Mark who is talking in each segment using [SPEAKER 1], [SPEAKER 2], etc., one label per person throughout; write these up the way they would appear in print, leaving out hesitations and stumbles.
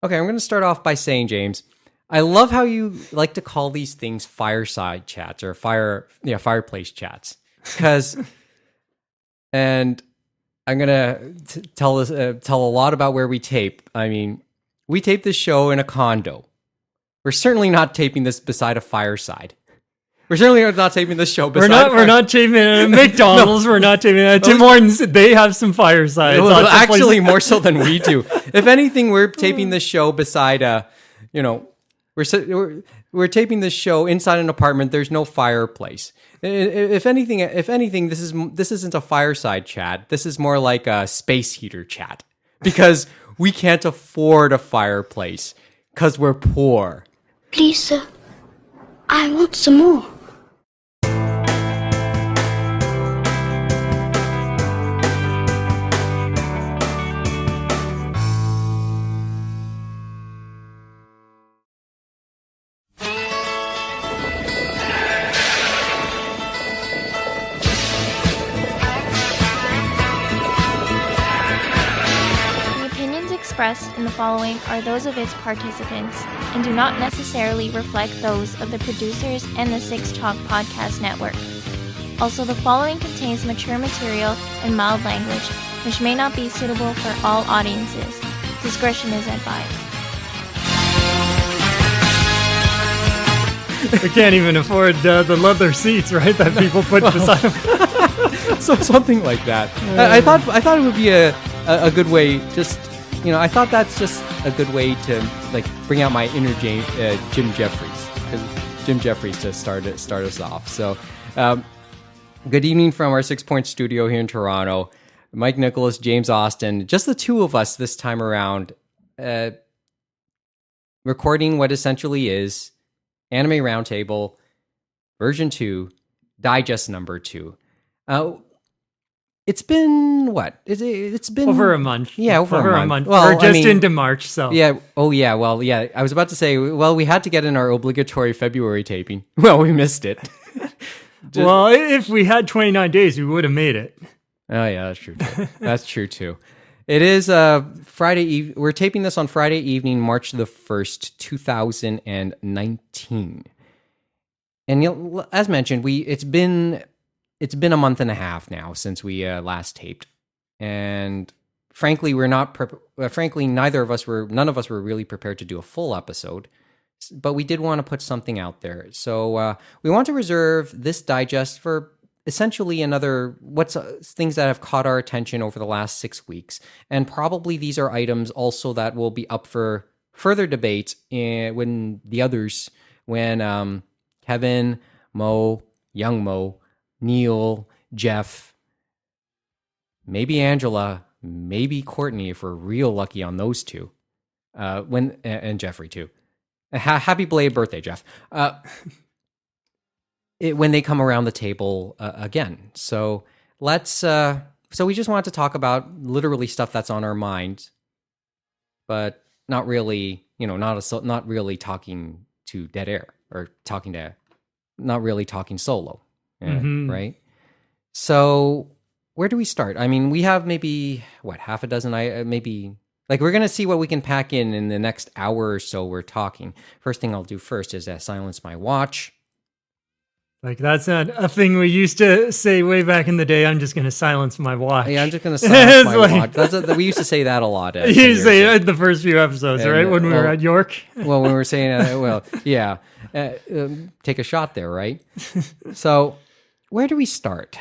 [SPEAKER 1] Okay, I'm going to start off by saying, James, I love how you like to call these things fireside chats or fireplace chats. And I'm going to tell a lot about where we tape. I mean, we tape this show in a condo. We're certainly not taping this beside a fireside. We're certainly not taping this show beside
[SPEAKER 2] We're not taping it at McDonald's. No. We're not taping it at Tim Hortons. They have some firesides.
[SPEAKER 1] Well, actually, more so than we do. If anything, we're taping this show beside we're taping this show inside an apartment. There's no fireplace. If anything, this isn't a fireside chat. This is more like a space heater chat because we can't afford a fireplace because we're poor.
[SPEAKER 3] Please, sir, I want some more.
[SPEAKER 4] Expressed in the following are those of its participants and do not necessarily reflect those of the producers and the Six Talk Podcast Network. Also, the following contains mature material and mild language, which may not be suitable for all audiences. Discretion is advised.
[SPEAKER 2] We can't even afford the leather seats, right? That people put beside them.
[SPEAKER 1] So something like that. I thought it would be a good way. Just I thought that's just a good way to bring out my inner Jim Jeffries, because Jim Jeffries to start us off. So, good evening from our 6 Point studio here in Toronto. Mike Nicolas, James Austin, just the two of us this time around, recording what essentially is Anime Roundtable version 2, digest number 2. It's been what? It's been
[SPEAKER 2] over a month.
[SPEAKER 1] Yeah, over a month.
[SPEAKER 2] Well, we're just into March, so
[SPEAKER 1] yeah. Oh, yeah. Well, yeah. I was about to say. Well, we had to get in our obligatory February taping. Well, we missed it.
[SPEAKER 2] Well, if we had 29 days, we would have made it.
[SPEAKER 1] Oh, yeah, that's true too. That's true too. It is Friday. We're taping this on Friday evening, March the 1st, 2019. And as mentioned, it's been a month and a half now since we last taped, and frankly, none of us were really prepared to do a full episode, but we did want to put something out there. So we want to reserve this digest for essentially things that have caught our attention over the last 6 weeks, and probably these are items also that will be up for further debate when Kevin, Mo, Young Mo, Neil, Jeff, maybe Angela, maybe Courtney, if we're real lucky on those two, and Jeffrey too. Happy belated birthday, Jeff. When they come around the table again. So so we just wanted to talk about literally stuff that's on our minds, but not really, not really talking to dead air or not really talking solo.
[SPEAKER 2] Mm-hmm.
[SPEAKER 1] Right? So where do we start? I mean, we have maybe, half a dozen, maybe, we're going to see what we can pack in the next hour or so we're talking. First thing I'll do first is silence my watch.
[SPEAKER 2] That's not a thing we used to say way back in the day. I'm just going to silence my watch.
[SPEAKER 1] Yeah, I'm just going to silence my watch. We used to say that a lot.
[SPEAKER 2] You used to say it in the first few episodes, right? When we were at York.
[SPEAKER 1] Well, when we were saying, yeah, take a shot there, right? So where do we start?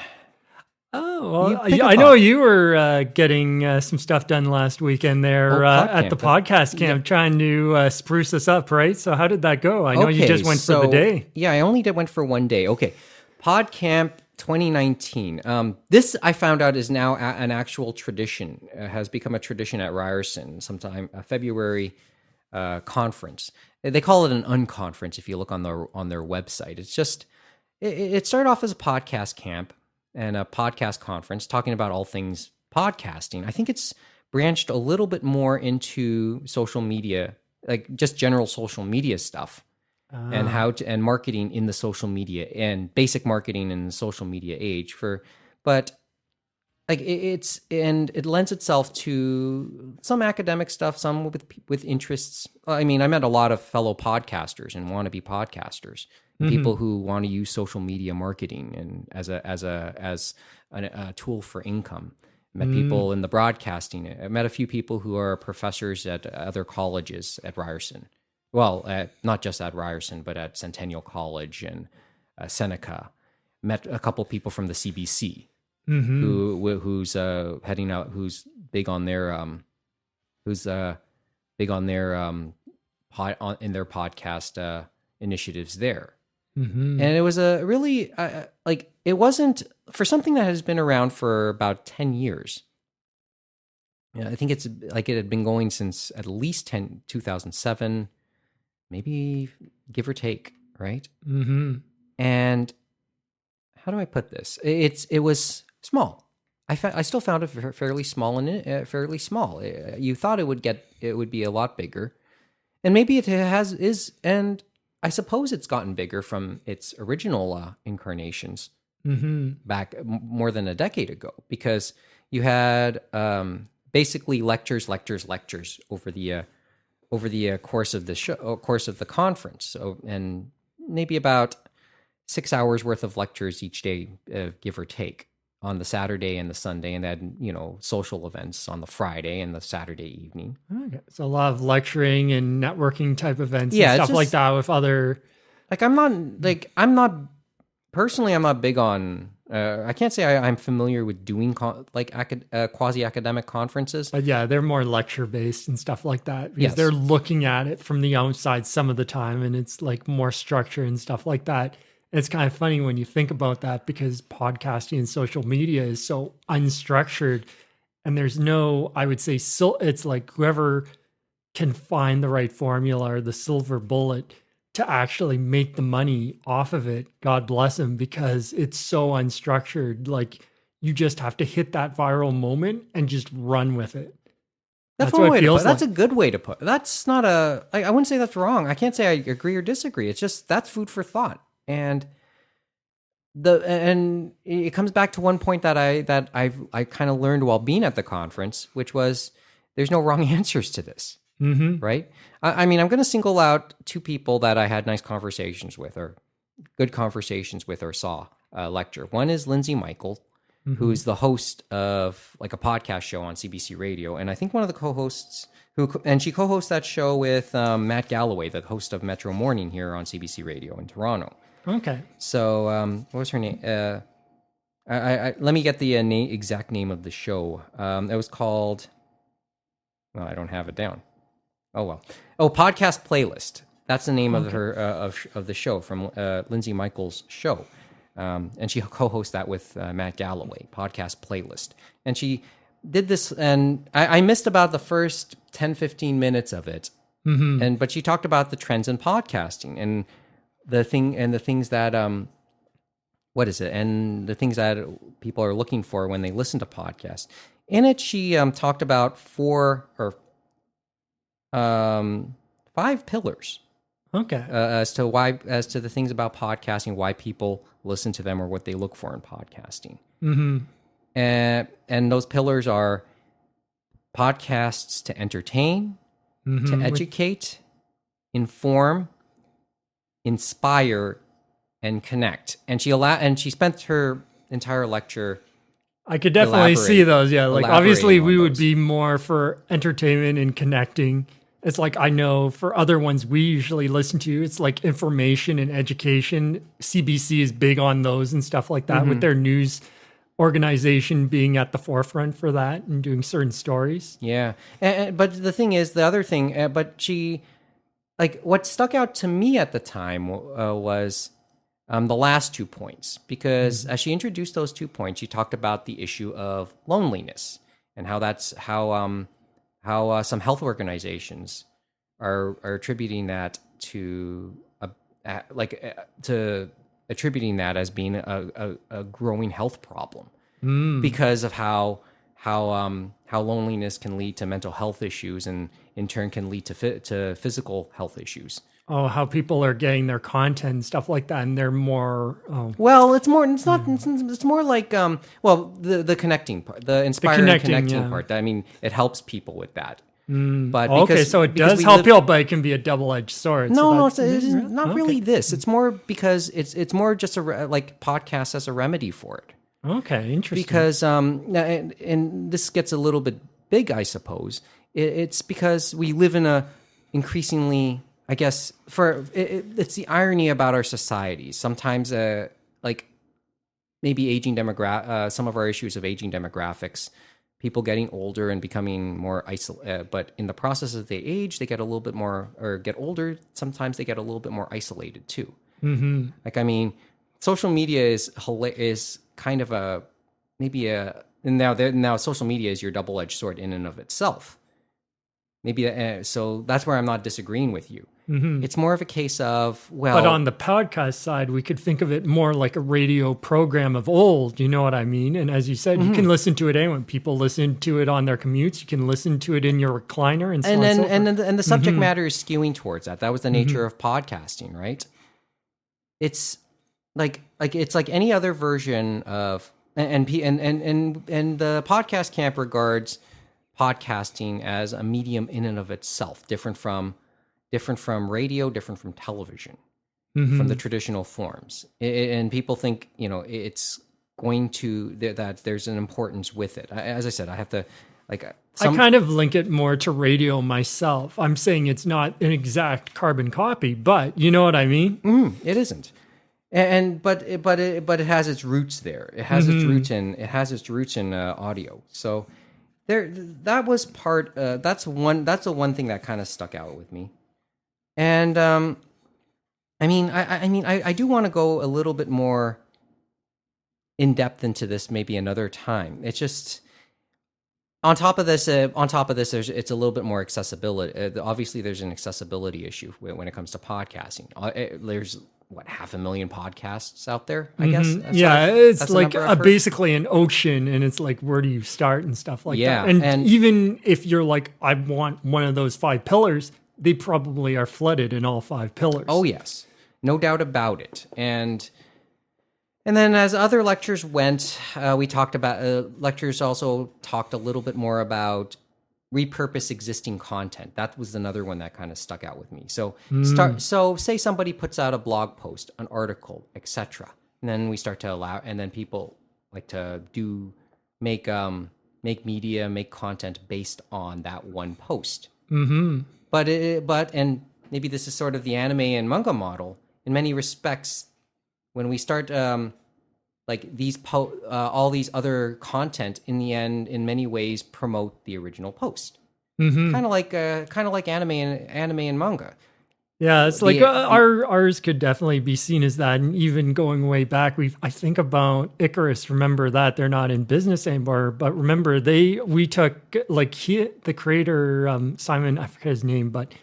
[SPEAKER 2] Oh, well, I know you were getting some stuff done last weekend there at the podcast camp, trying to spruce us up, right? So how did that go? I know you just went for the day.
[SPEAKER 1] Yeah, I only went for one day. Okay, Podcamp 2019. This, I found out, is now an actual tradition. Has become a tradition at Ryerson, sometime a February conference. They call it an unconference if you look on their website. It's just, it started off as a podcast camp and a podcast conference talking about all things podcasting. I think it's branched a little bit more into social media, just general social media stuff, and marketing in the social media and basic marketing in the social media age. But like it lends itself to some academic stuff, some with interests. I mean, I met a lot of fellow podcasters and wannabe podcasters, people who want to use social media marketing and as a tool for income. I met people in the broadcasting. I met a few people who are professors at other colleges at Ryerson. Well, not just at Ryerson, but at Centennial College and Seneca. Met a couple people from the CBC who's heading out, who's big on their in their podcast initiatives there. And it was a really like, it wasn't for something that has been around for about 10 years. Yeah, I think it's like it had been going since at least 2007, maybe give or take, right? And how do I put this? It was small. I still found it fairly small and fairly small. You thought it would be a lot bigger, and maybe it is, and I suppose it's gotten bigger from its original incarnations back more than a decade ago, because you had basically lectures over the course of the show, course of the conference, and maybe about 6 hours worth of lectures each day, give or take, on the Saturday and the Sunday, and then, social events on the Friday and the Saturday evening.
[SPEAKER 2] Okay. So a lot of lecturing and networking type events and stuff like that with other...
[SPEAKER 1] Like, I'm not big on... I can't say I'm familiar with doing quasi-academic conferences.
[SPEAKER 2] But yeah, they're more lecture-based and stuff like that, because they're looking at it from the outside some of the time, and it's like more structure and stuff like that. It's kind of funny when you think about that, because podcasting and social media is so unstructured, and there's no, I would say, it's like whoever can find the right formula or the silver bullet to actually make the money off of it, God bless them, because it's so unstructured. Like, you just have to hit that viral moment and just run with it.
[SPEAKER 1] That's one way to put it. That's a good way to put it. That's not I wouldn't say that's wrong. I can't say I agree or disagree. It's just, that's food for thought. And it comes back to one point that I kind of learned while being at the conference, which was there's no wrong answers to this, right? I mean, I'm going to single out two people that I had nice conversations with, or good conversations with, or saw lecture. One is Lindsay Michael, who's the host of like a podcast show on CBC Radio, and I think one of the co-hosts she co-hosts that show with Matt Galloway, the host of Metro Morning here on CBC Radio in Toronto.
[SPEAKER 2] Okay.
[SPEAKER 1] So, what was her name? Let me get the exact name of the show. It was called... Well, I don't have it down. Oh, well. Oh, Podcast Playlist. That's the name of her of the show, from Lindsay Michaels' show. And she co-hosts that with Matt Galloway, Podcast Playlist. And she did this, and I missed about the first 10, 15 minutes of it. But she talked about the trends in podcasting and the things that and the things that people are looking for when they listen to podcasts. In it, she talked about 5 pillars.
[SPEAKER 2] Okay.
[SPEAKER 1] As to the things about podcasting, why people listen to them, or what they look for in podcasting. And those pillars are podcasts to entertain, to educate, inform, inspire, and connect. And she spent her entire lecture.
[SPEAKER 2] I could definitely see those. Yeah, like obviously we would be more for entertainment and connecting. It's like, I know for other ones we usually listen to, it's like information and education. CBC is big on those and stuff like that, with their news organization being at the forefront for that and doing certain stories.
[SPEAKER 1] Yeah. But the thing is, the other thing, but she, like, what stuck out to me at the time was the last 2 points, because as she introduced those 2 points, she talked about the issue of loneliness and how some health organizations are attributing that to attributing that as being a growing health problem, because of how how loneliness can lead to mental health issues, and in turn can lead to physical health issues.
[SPEAKER 2] Oh, how people are getting their content and stuff like that, and they're more.
[SPEAKER 1] Well, it's more. It's not. It's more like the connecting part, the inspiring connecting part. I mean, it helps people with that. But
[SPEAKER 2] so it does help people, but it can be a double-edged sword.
[SPEAKER 1] No, it's not really this. It's more because it's more just like podcast as a remedy for it.
[SPEAKER 2] Okay, interesting.
[SPEAKER 1] Because and this gets a little bit big, I suppose. It's because we live in a increasingly, I guess, it's the irony about our societies. Sometimes, like maybe aging some of our issues of aging demographics, people getting older and becoming more isolated. But in the process as they age, they get a little bit more, or get older. Sometimes they get a little bit more isolated too. Mm-hmm. Like, I mean, social media is kind of now social media is your double-edged sword in and of itself. Maybe so that's where I'm not disagreeing with you. Mm-hmm. It's more of a case of,
[SPEAKER 2] but on the podcast side, we could think of it more like a radio program of old. You know what I mean? And as you said, you can listen to it anyway. People listen to it on their commutes. You can listen to it in your recliner, and so on and so forth.
[SPEAKER 1] And the subject matter is skewing towards that. That was the nature of podcasting, right? It's like it's like any other version of and the podcast camp regards podcasting as a medium in and of itself, different from radio, different from television, from the traditional forms. And people think, it's going to that there's an importance with it. As I said, I have to I
[SPEAKER 2] kind of link it more to radio myself. I'm saying it's not an exact carbon copy, but you know what I mean?
[SPEAKER 1] It isn't. But it has its roots there. It has its roots in audio. So that was part. That's the one thing that kind of stuck out with me. And I do want to go a little bit more in depth into this maybe another time. It's just on top of this, it's a little bit more accessibility. Obviously, there's an accessibility issue when it comes to podcasting. There's 500,000 podcasts out there, I guess.
[SPEAKER 2] It's like basically an ocean, and it's like, where do you start and stuff like that. And even if you're like, I want one of those 5 pillars, they probably are flooded in all 5 pillars.
[SPEAKER 1] Oh yes, no doubt about it. And then as other lectures went, we talked about lectures also talked a little bit more about repurpose existing content. That was another one that kind of stuck out with me. So say somebody puts out a blog post, an article, etc. And then we start to allow, and then people like to make media, make content based on that one post. Mm-hmm. But maybe this is sort of the anime and manga model in many respects. When we start all these other content, in the end, in many ways, promote the original post. Mm-hmm. Kind of like anime and manga.
[SPEAKER 2] Yeah, it's like ours could definitely be seen as that. And even going way back, I think about Icarus. Remember that they're not in business anymore, but remember we took the creator Simon, I forget his name, but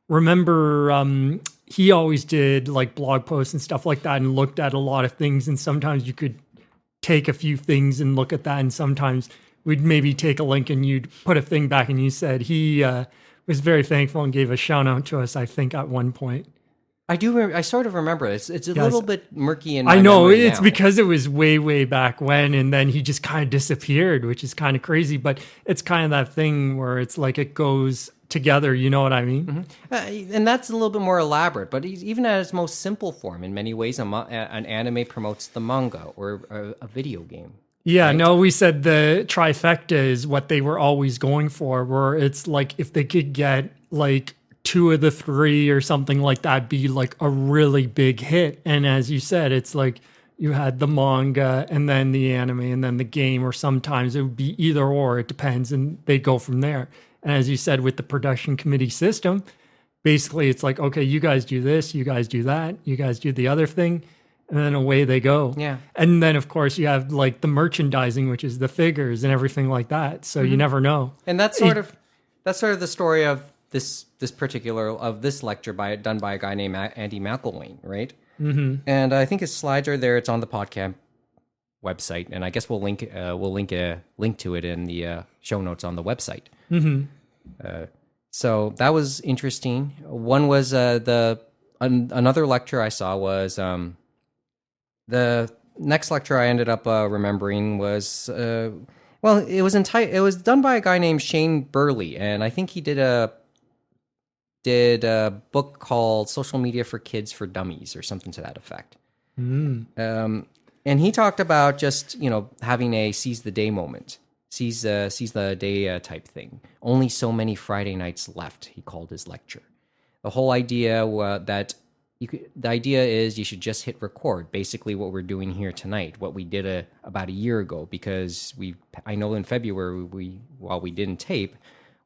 [SPEAKER 2] remember he always did like blog posts and stuff like that, and looked at a lot of things. And sometimes you could take a few things and look at that, and sometimes we'd maybe take a link and you'd put a thing back, and you said he was very thankful and gave a shout out to us, I think, at one point.
[SPEAKER 1] I do. I sort of remember it. It's a little bit murky in my
[SPEAKER 2] I know
[SPEAKER 1] memory
[SPEAKER 2] it's
[SPEAKER 1] now.
[SPEAKER 2] Because it was way back when, and then he just kind of disappeared, which is kind of crazy. But it's kind of that thing where it's like it goes together. You know what I mean?
[SPEAKER 1] Mm-hmm. And that's a little bit more elaborate. But even at its most simple form, in many ways, an anime promotes the manga or a video game.
[SPEAKER 2] Yeah,
[SPEAKER 1] right?
[SPEAKER 2] No, we said the trifecta is what they were always going for, where it's like if they could get like 2 of the 3 or something like that, be like a really big hit. And as you said, it's like you had the manga and then the anime and then the game, or sometimes it would be either or, it depends, and they'd go from there. And as you said, with the production committee system, basically it's like, okay, you guys do this, you guys do that, you guys do the other thing, and then away they go. Yeah. And then, of course, you have like the merchandising, which is the figures and everything like that. So you never know.
[SPEAKER 1] And that's sort of the story of this lecture done by a guy named Andy McElwain, right? Mm-hmm. And I think his slides are there. It's on the Podcamp website, and I guess we'll link a link to it in the show notes on the website. So that was interesting. One was another lecture I saw was the next lecture I ended up remembering was it was done by a guy named Shane Burley, and I think he did a book called Social Media for Kids for Dummies or something to that effect. And he talked about just, having a seize the day moment, seize the day type thing. Only so many Friday nights left, he called his lecture. The whole idea the idea is you should just hit record, basically what we're doing here tonight, what we did about a year ago, because I know in February, while we didn't tape,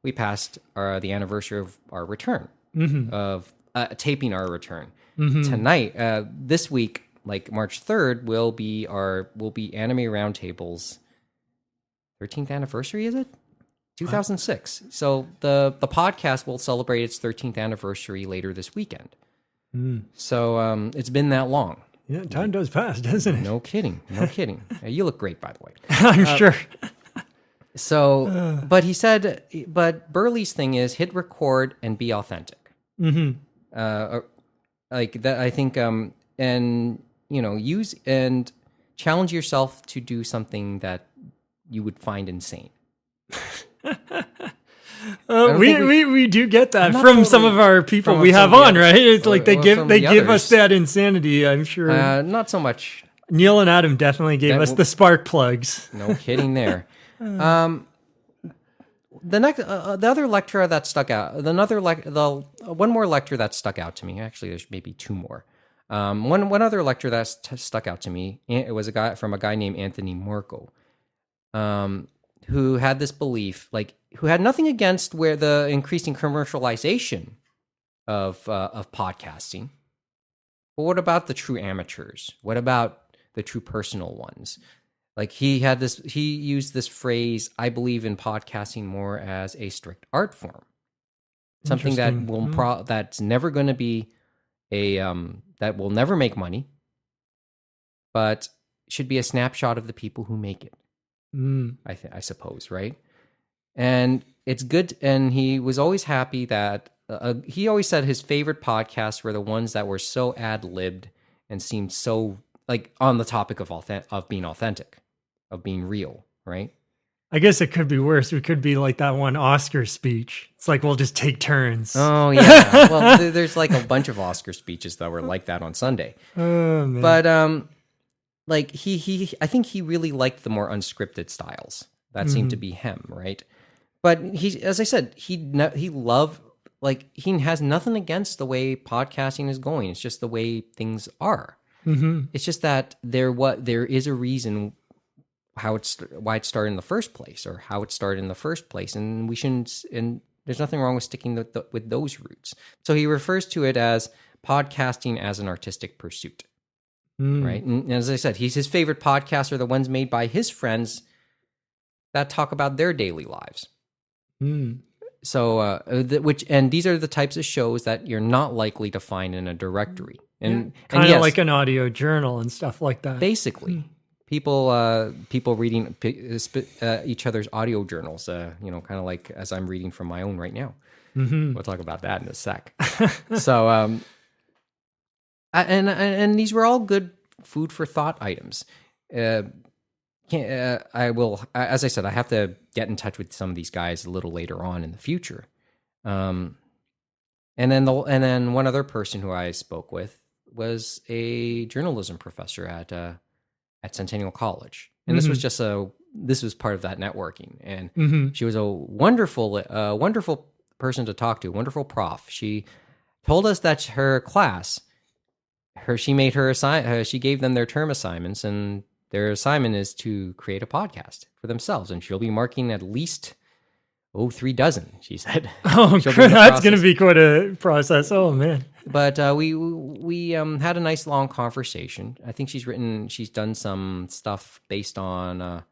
[SPEAKER 1] we passed the anniversary of our return, of taping our return. Tonight, this week, like March 3rd, will be Anime Roundtable's 13th anniversary, is it? 2006. So the podcast will celebrate its 13th anniversary later this weekend. So it's been that long.
[SPEAKER 2] Yeah, time does pass, doesn't it?
[SPEAKER 1] No kidding. You look great, by the way.
[SPEAKER 2] I'm sure.
[SPEAKER 1] So, but he said, but Burley's thing is hit record and be authentic. Like that, I think, and use and challenge yourself to do something that you would find insane.
[SPEAKER 2] We do get that from some of our people we have on, right? It's like they give us that insanity, I'm sure.
[SPEAKER 1] Not so much.
[SPEAKER 2] Neil and Adam definitely gave us the spark plugs.
[SPEAKER 1] No kidding there. The other lecture that stuck out, one more lecture that stuck out to me. Actually, there's maybe two more. One other lecture that stuck out to me. It was a guy named Anthony Morco, who had this belief, who had nothing against where the increasing commercialization of podcasting. But what about the true amateurs? What about the true personal ones? He used this phrase, I believe in podcasting more as a strict art form. Something that that's never going to be that will never make money, but should be a snapshot of the people who make it. I suppose, right? And it's good. And he was always happy that he always said his favorite podcasts were the ones that were so ad-libbed and seemed so on the topic of being authentic, of being real, right?
[SPEAKER 2] I guess it could be worse. We could be like that one Oscar speech. It's like we'll just take turns.
[SPEAKER 1] Oh yeah. Well, there's a bunch of Oscar speeches that were like that on Sunday.
[SPEAKER 2] Oh man.
[SPEAKER 1] But I think he really liked the more unscripted styles. That seemed to be him, right? But as I said, he has nothing against the way podcasting is going. It's just the way things are. It's just that there is a reason why it started in the first place, or how it started in the first place, and we shouldn't. And there's nothing wrong with sticking with those roots. So he refers to it as podcasting as an artistic pursuit, right? And as I said, his favorite podcasts are the ones made by his friends that talk about their daily lives. So, and these are the types of shows that you're not likely to find in a directory, and
[SPEAKER 2] kind of like an audio journal and stuff like that.
[SPEAKER 1] Basically, people reading each other's audio journals, kind of like as I'm reading from my own right now. We'll talk about that in a sec. So, and these were all good food for thought items. I will, as I said, I have to get in touch with some of these guys a little later on in the future. And then one other person who I spoke with was a journalism professor at Centennial College, and this was part of that networking. And she was a wonderful person to talk to, wonderful prof. She told us that her class, she gave them their term assignments, and their assignment is to create a podcast for themselves, and she'll be marking at least 3 dozen, she said.
[SPEAKER 2] Oh, that's going to be quite a process. Oh man.
[SPEAKER 1] But we had a nice long conversation. I think she's done some stuff based on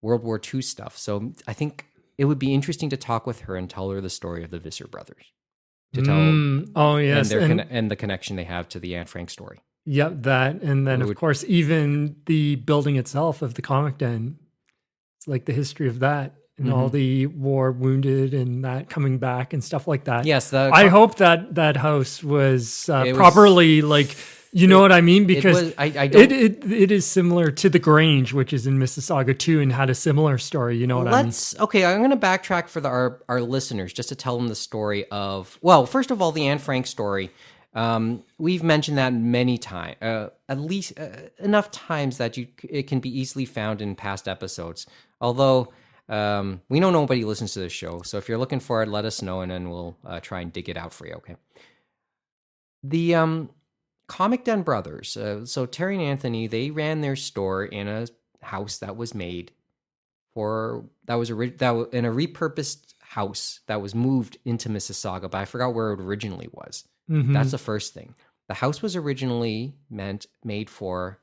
[SPEAKER 1] World War II stuff. So I think it would be interesting to talk with her and tell her the story of the Visser brothers. To tell,
[SPEAKER 2] oh yes,
[SPEAKER 1] and the connection they have to the Anne Frank story.
[SPEAKER 2] Yep, that. And then, of course, even the building itself of the comic den, it's like the history of that and all the war wounded and that coming back and stuff like that.
[SPEAKER 1] Yes.
[SPEAKER 2] I hope that house was properly, like, you know what I mean? Because it is similar to the Grange, which is in Mississauga too, and had a similar story. You know what I mean?
[SPEAKER 1] Okay, I'm going to backtrack for our listeners just to tell them the story of, well, first of all, the Anne Frank story. We've mentioned that many times, at least enough times that it can be easily found in past episodes. Although we know nobody listens to this show, so if you're looking for it, let us know, and then we'll try and dig it out for you. Okay. The Comic Den brothers, so Terry and Anthony, they ran their store in a house that was made in a repurposed house that was moved into Mississauga, but I forgot where it originally was. That's the first thing. The house was originally made for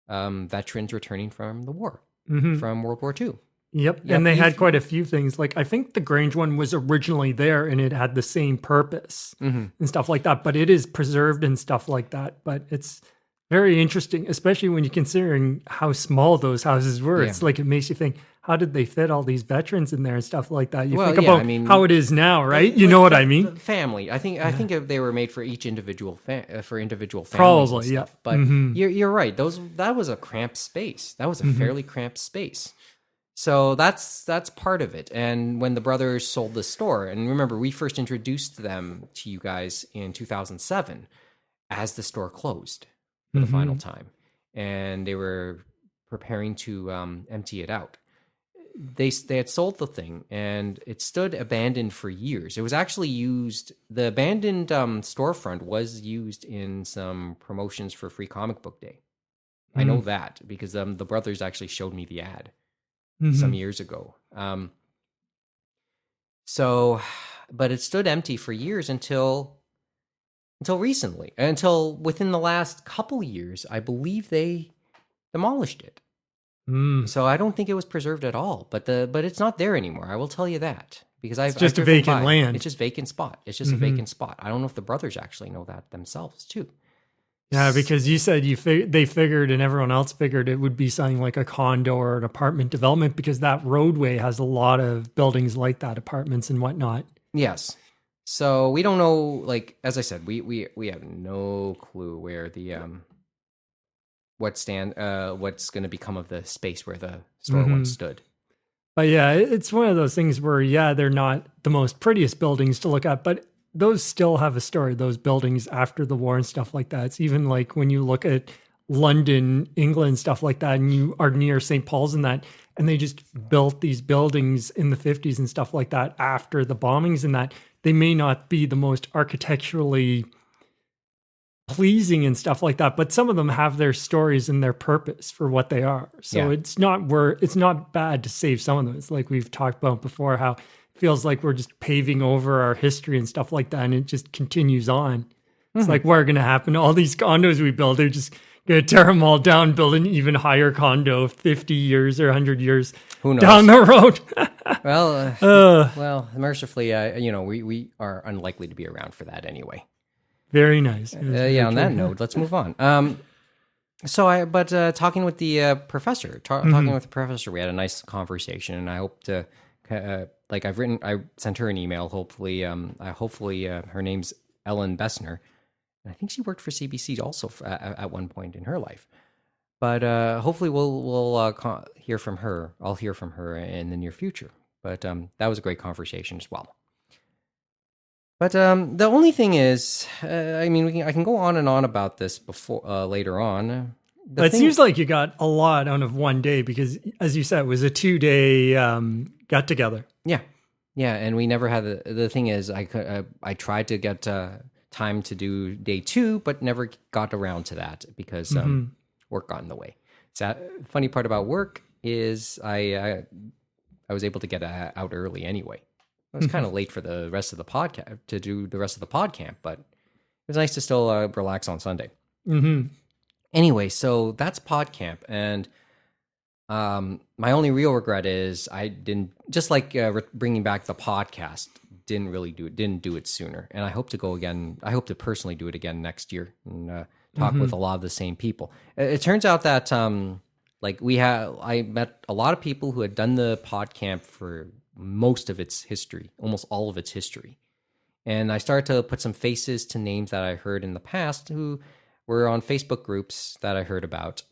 [SPEAKER 1] veterans returning from the war, from World War II.
[SPEAKER 2] Yep. And they had quite a few things. Like, I think the Grange one was originally there and it had the same purpose and stuff like that, but it is preserved and stuff like that. But it's very interesting, especially when you're considering how small those houses were. Yeah. It's like, it makes you think, how did they fit all these veterans in there and stuff like that? You think about how it is now, right? You know what I mean?
[SPEAKER 1] Family. I think they were made for each individual families.
[SPEAKER 2] Probably, yeah.
[SPEAKER 1] But you're right. That was a cramped space. That was a fairly cramped space. So that's part of it. And when the brothers sold the store, and remember, we first introduced them to you guys in 2007 as the store closed for the final time. And they were preparing to empty it out. They had sold the thing, and it stood abandoned for years. It was actually used, the abandoned storefront was used in some promotions for Free Comic Book Day. I know that because the brothers actually showed me the ad some years ago. But it stood empty for years until recently, until within the last couple years, I believe they demolished it. So I don't think it was preserved at all, but it's not there anymore. I will tell you that because it's
[SPEAKER 2] just a vacant land.
[SPEAKER 1] It's just vacant spot. It's just a vacant spot. I don't know if the brothers actually know that themselves too.
[SPEAKER 2] Yeah, because you said they figured, and everyone else figured, it would be something like a condo or an apartment development because that roadway has a lot of buildings like that, apartments and whatnot.
[SPEAKER 1] Yes. So we don't know. Like, as I said, we have no clue where the what's going to become of the space where the store once stood.
[SPEAKER 2] But yeah, it's one of those things where, they're not the most prettiest buildings to look at, but those still have a story, those buildings after the war and stuff like that. It's even like when you look at London, England, stuff like that, and you are near St. Paul's and that, and they just built these buildings in the 50s and stuff like that after the bombings and that. They may not be the most architecturally pleasing and stuff like that, but some of them have their stories and their purpose for what they are. So it's not bad to save some of them. It's like we've talked about before, how it feels like we're just paving over our history and stuff like that, and it just continues on. It's like, what's going to happen? All these condos we build, they're just going to tear them all down, build an even higher condo 50 years or 100 years down the road.
[SPEAKER 1] Well, mercifully, we are unlikely to be around for that anyway.
[SPEAKER 2] Very nice.
[SPEAKER 1] On that note, let's move on. Talking with the professor, we had a nice conversation, and I hope to, I sent her an email. Hopefully, her name's Ellen Bessner, and I think she worked for CBC also at one point in her life. But hopefully, we'll hear from her. I'll hear from her in the near future. But that was a great conversation as well. But the only thing is, I can go on and on about this later on.
[SPEAKER 2] It seems like you got a lot out of one day because, as you said, it was a 2-day get together.
[SPEAKER 1] Yeah, and we never had the thing is, I tried to get time to do day 2, but never got around to that because work got in the way. So funny part about work is I was able to get out early anyway. I was kind of late for the rest of the podcast to do the rest of the Podcamp, but it was nice to still relax on Sunday. Anyway, so that's Podcamp, and my only real regret is I didn't, just like bringing back the podcast, didn't do it sooner. And I hope to go again. I hope to personally do it again next year and talk with a lot of the same people. It turns out that I met a lot of people who had done the Podcamp for most of its history, almost all of its history. And I started to put some faces to names that I heard in the past who were on Facebook groups that I heard about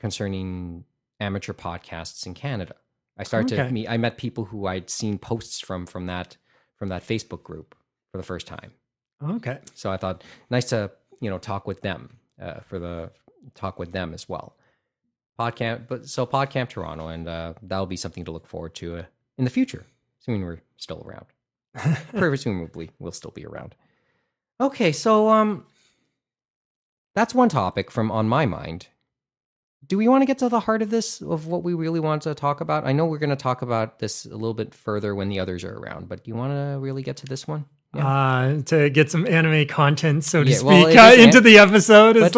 [SPEAKER 1] concerning amateur podcasts in Canada. I met people who I'd seen posts from that Facebook group for the first time.
[SPEAKER 2] Okay.
[SPEAKER 1] So I thought nice to, talk with them talk with them as well. Podcamp Toronto, and that'll be something to look forward to in the future, assuming we're still around. Presumably, we'll still be around. Okay, so that's one topic on my mind. Do we want to get to the heart of this, of what we really want to talk about? I know we're going to talk about this a little bit further when the others are around, but do you want to really get to this one? Yeah.
[SPEAKER 2] To get some anime content, so to speak, into the episode. It's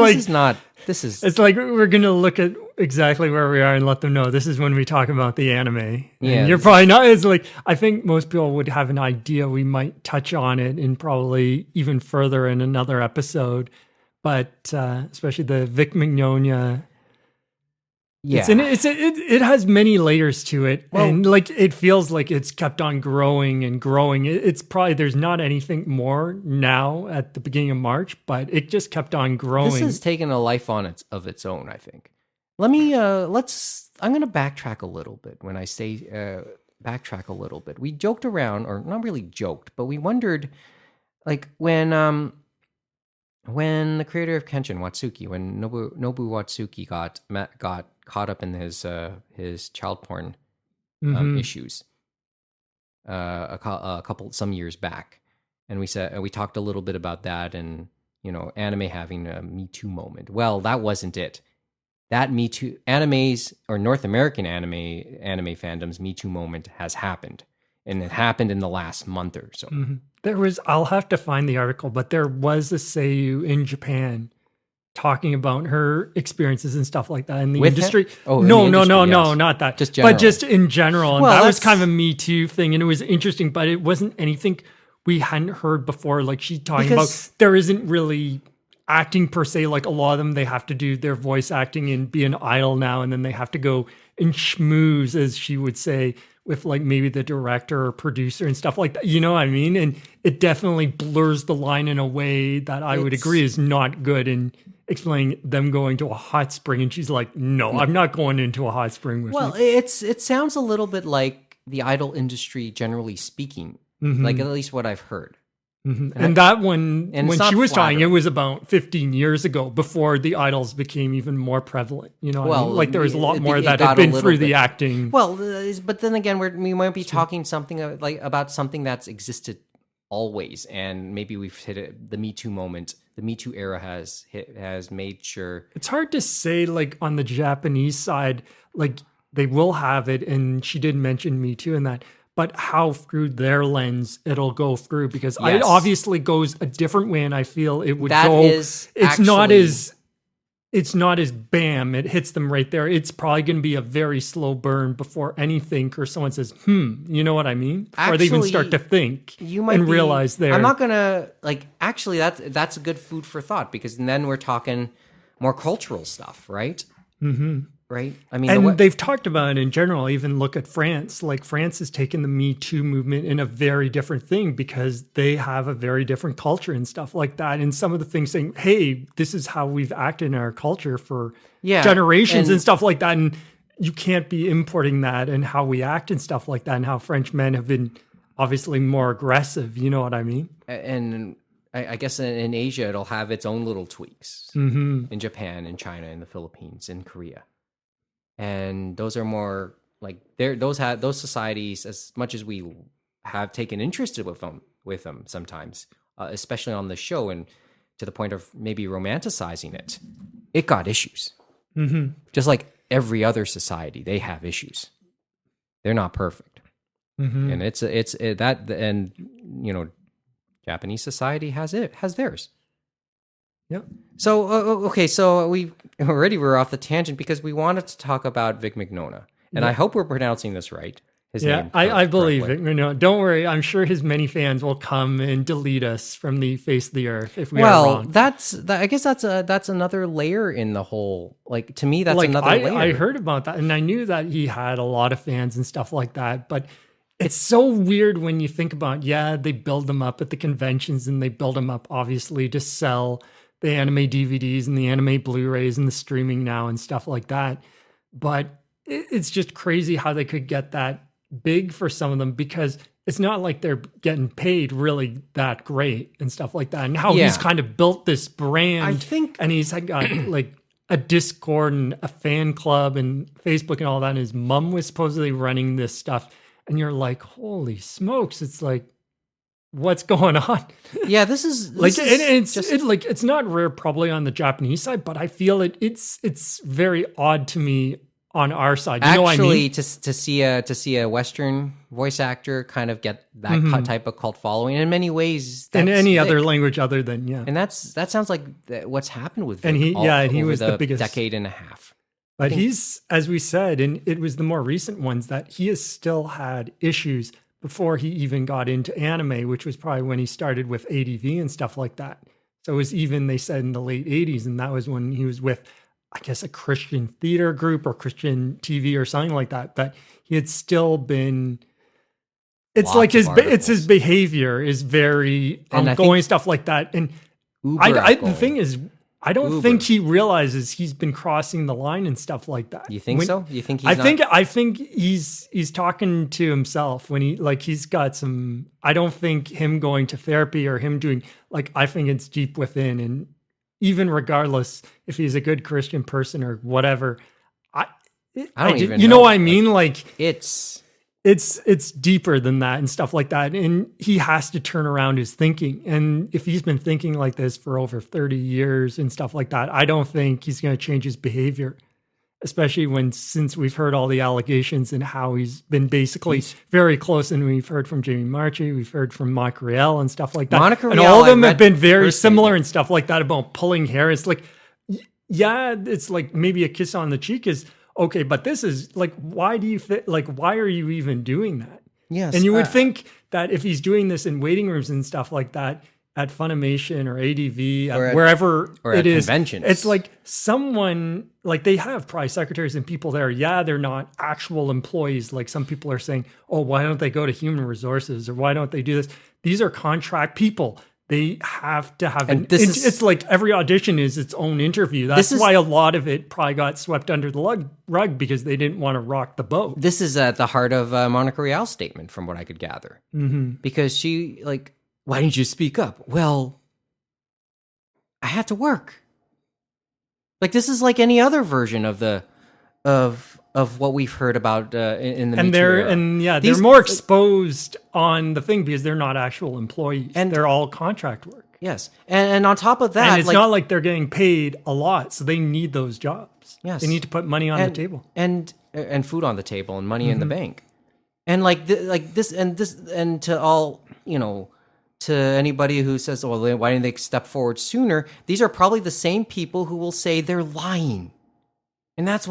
[SPEAKER 2] like we're going to look at exactly where we are and let them know this is when we talk about the anime. Yeah, and you're probably not. It's like, I think most people would have an idea. We might touch on it and probably even further in another episode, but especially the Vic Mignogna. Yeah, it has many layers to it, and it feels like it's kept on growing and growing. It's probably there's not anything more now at the beginning of March, but it just kept on growing.
[SPEAKER 1] This has taken a life of its own, I think. I'm going to backtrack a little bit. When I say backtrack a little bit, we joked around, or not really joked, but we wondered, like when the creator of Kenshin Watsuki, when Nobu Watsuki got caught up in his child porn issues some years back, and we talked a little bit about that, and anime having a Me Too moment. Well, that wasn't it. That Me Too animes, or North American anime fandom's Me Too moment has happened, and it happened in the last month or so.
[SPEAKER 2] I'll have to find the article, but there was a seiyuu in Japan talking about her experiences and stuff like that in the industry. No, not that.
[SPEAKER 1] Just general.
[SPEAKER 2] But just in general. And that was kind of a Me Too thing. And it was interesting, but it wasn't anything we hadn't heard before. Like she talking about, there isn't really acting per se. Like a lot of them, they have to do their voice acting and be an idol now. And then they have to go and schmooze, as she would say, with like maybe the director or producer and stuff like that. You know what I mean? And it definitely blurs the line in a way that I would agree is not good. And explaining them going to a hot spring, and she's like, no, I'm not going into a hot spring with you.
[SPEAKER 1] It sounds a little bit like the idol industry, generally speaking, like at least what I've heard.
[SPEAKER 2] And that one, when she was talking, it was about 15 years ago, before the idols became even more prevalent. You know, what I mean? Like there was a lot more that had been through the acting.
[SPEAKER 1] Well, but then again, we might be talking something about something that's existed always, and maybe we've hit it, the Me Too moment. The Me Too era has made sure.
[SPEAKER 2] It's hard to say, like on the Japanese side, like they will have it, and she did mention Me Too in that, but how through their lens it'll go through, because it obviously goes a different way, and I feel it would it's not as bam, it hits them right there. It's probably going to be a very slow burn before anything, or someone says, you know what I mean? Or they even start to think realize there.
[SPEAKER 1] I'm not going to, actually, that's a good food for thought, because then we're talking more cultural stuff, right? Right? I mean,
[SPEAKER 2] and they've talked about it in general. Even look at France. Like France has taken the Me Too movement in a very different thing, because they have a very different culture and stuff like that. And some of the things saying, hey, this is how we've acted in our culture for generations and stuff like that. And you can't be importing that and how we act and stuff like that, and how French men have been obviously more aggressive. You know what I mean?
[SPEAKER 1] And I guess in Asia, it'll have its own little tweaks. In Japan, in China, in the Philippines, in Korea. And those are more like those societies, as much as we have taken interest with them sometimes, especially on the show, and to the point of maybe romanticizing it, it got issues. Just like every other society, they have issues. They're not perfect, and Japanese society has theirs.
[SPEAKER 2] Yep.
[SPEAKER 1] So, okay, so we're off the tangent, because we wanted to talk about Vic Mignogna. And I hope we're pronouncing this right. his name.
[SPEAKER 2] I believe it. Don't worry. I'm sure his many fans will come and delete us from the face of the earth if we are wrong.
[SPEAKER 1] I guess that's another layer in the whole. Like, to me, that's another layer.
[SPEAKER 2] I heard about that, and I knew that he had a lot of fans and stuff like that. But it's so weird when you think about. Yeah, they build them up at the conventions, and they build them up obviously to sell the anime DVDs and the anime Blu-rays and the streaming now and stuff like that. But it's just crazy how they could get that big for some of them, because it's not like they're getting paid really that great and stuff like that. And how he's kind of built this brand, I think, and he's got like a Discord and a fan club and Facebook and all that. And his mom was supposedly running this stuff. And you're like, holy smokes. It's like, what's going on?
[SPEAKER 1] Yeah, this is
[SPEAKER 2] it's not rare probably on the Japanese side, but I feel it's very odd to me on our side. You know what I mean?
[SPEAKER 1] to see a Western voice actor kind of get that type of cult following in many ways,
[SPEAKER 2] in any other language other than
[SPEAKER 1] and that sounds like what's happened with Vic
[SPEAKER 2] and he was the biggest
[SPEAKER 1] decade and a half.
[SPEAKER 2] But he's, as we said, and it was the more recent ones that he has still had issues before he even got into anime, which was probably when he started with ADV and stuff like that. So it was even, they said, in the late 80s, and that was when he was with, I guess, a Christian theater group or Christian TV or something like that. But he had still been. It's like his behavior is very ongoing, stuff like that. And the thing is, I don't think he realizes he's been crossing the line and stuff like that.
[SPEAKER 1] You think so? You think
[SPEAKER 2] I think he's talking to himself when he's got some. I don't think him going to therapy or him doing I think it's deep within, and even regardless if he's a good Christian person or whatever, I don't even know what I mean? It's deeper than that and stuff like that. And he has to turn around his thinking. And if he's been thinking like this for over 30 years and stuff like that, I don't think he's going to change his behavior, especially since we've heard all the allegations and how he's been basically very close. And we've heard from Jamie Marchi, we've heard from Monica Riel and stuff like that. And all of them have been very similar and stuff like that about pulling hair. It's like, yeah, it's like maybe a kiss on the cheek is okay, but this is why do you why are you even doing that?
[SPEAKER 1] Yes.
[SPEAKER 2] And you would think that if he's doing this in waiting rooms and stuff like that at Funimation or ADV, or wherever it is,
[SPEAKER 1] conventions.
[SPEAKER 2] It's like someone, they have probably secretaries and people there. Yeah, they're not actual employees. Like some people are saying, oh, why don't they go to human resources or why don't they do this? These are contract people. They have to have it's like every audition is its own interview. That's why a lot of it probably got swept under the rug because they didn't want to rock the boat.
[SPEAKER 1] This is at the heart of Monica Rial's statement, from what I could gather. Mm-hmm. Because she, why didn't you speak up? Well, I had to work. This is like any other version of what we've heard about in the
[SPEAKER 2] they're more exposed on the thing because they're not actual employees and they're all contract work.
[SPEAKER 1] Yes, and on top of that,
[SPEAKER 2] and it's not like they're getting paid a lot, so they need those jobs.
[SPEAKER 1] Yes,
[SPEAKER 2] they need to put money on the table
[SPEAKER 1] and food on the table and money in the bank, and to anybody who says, "Well, why didn't they step forward sooner?" These are probably the same people who will say they're lying, and that's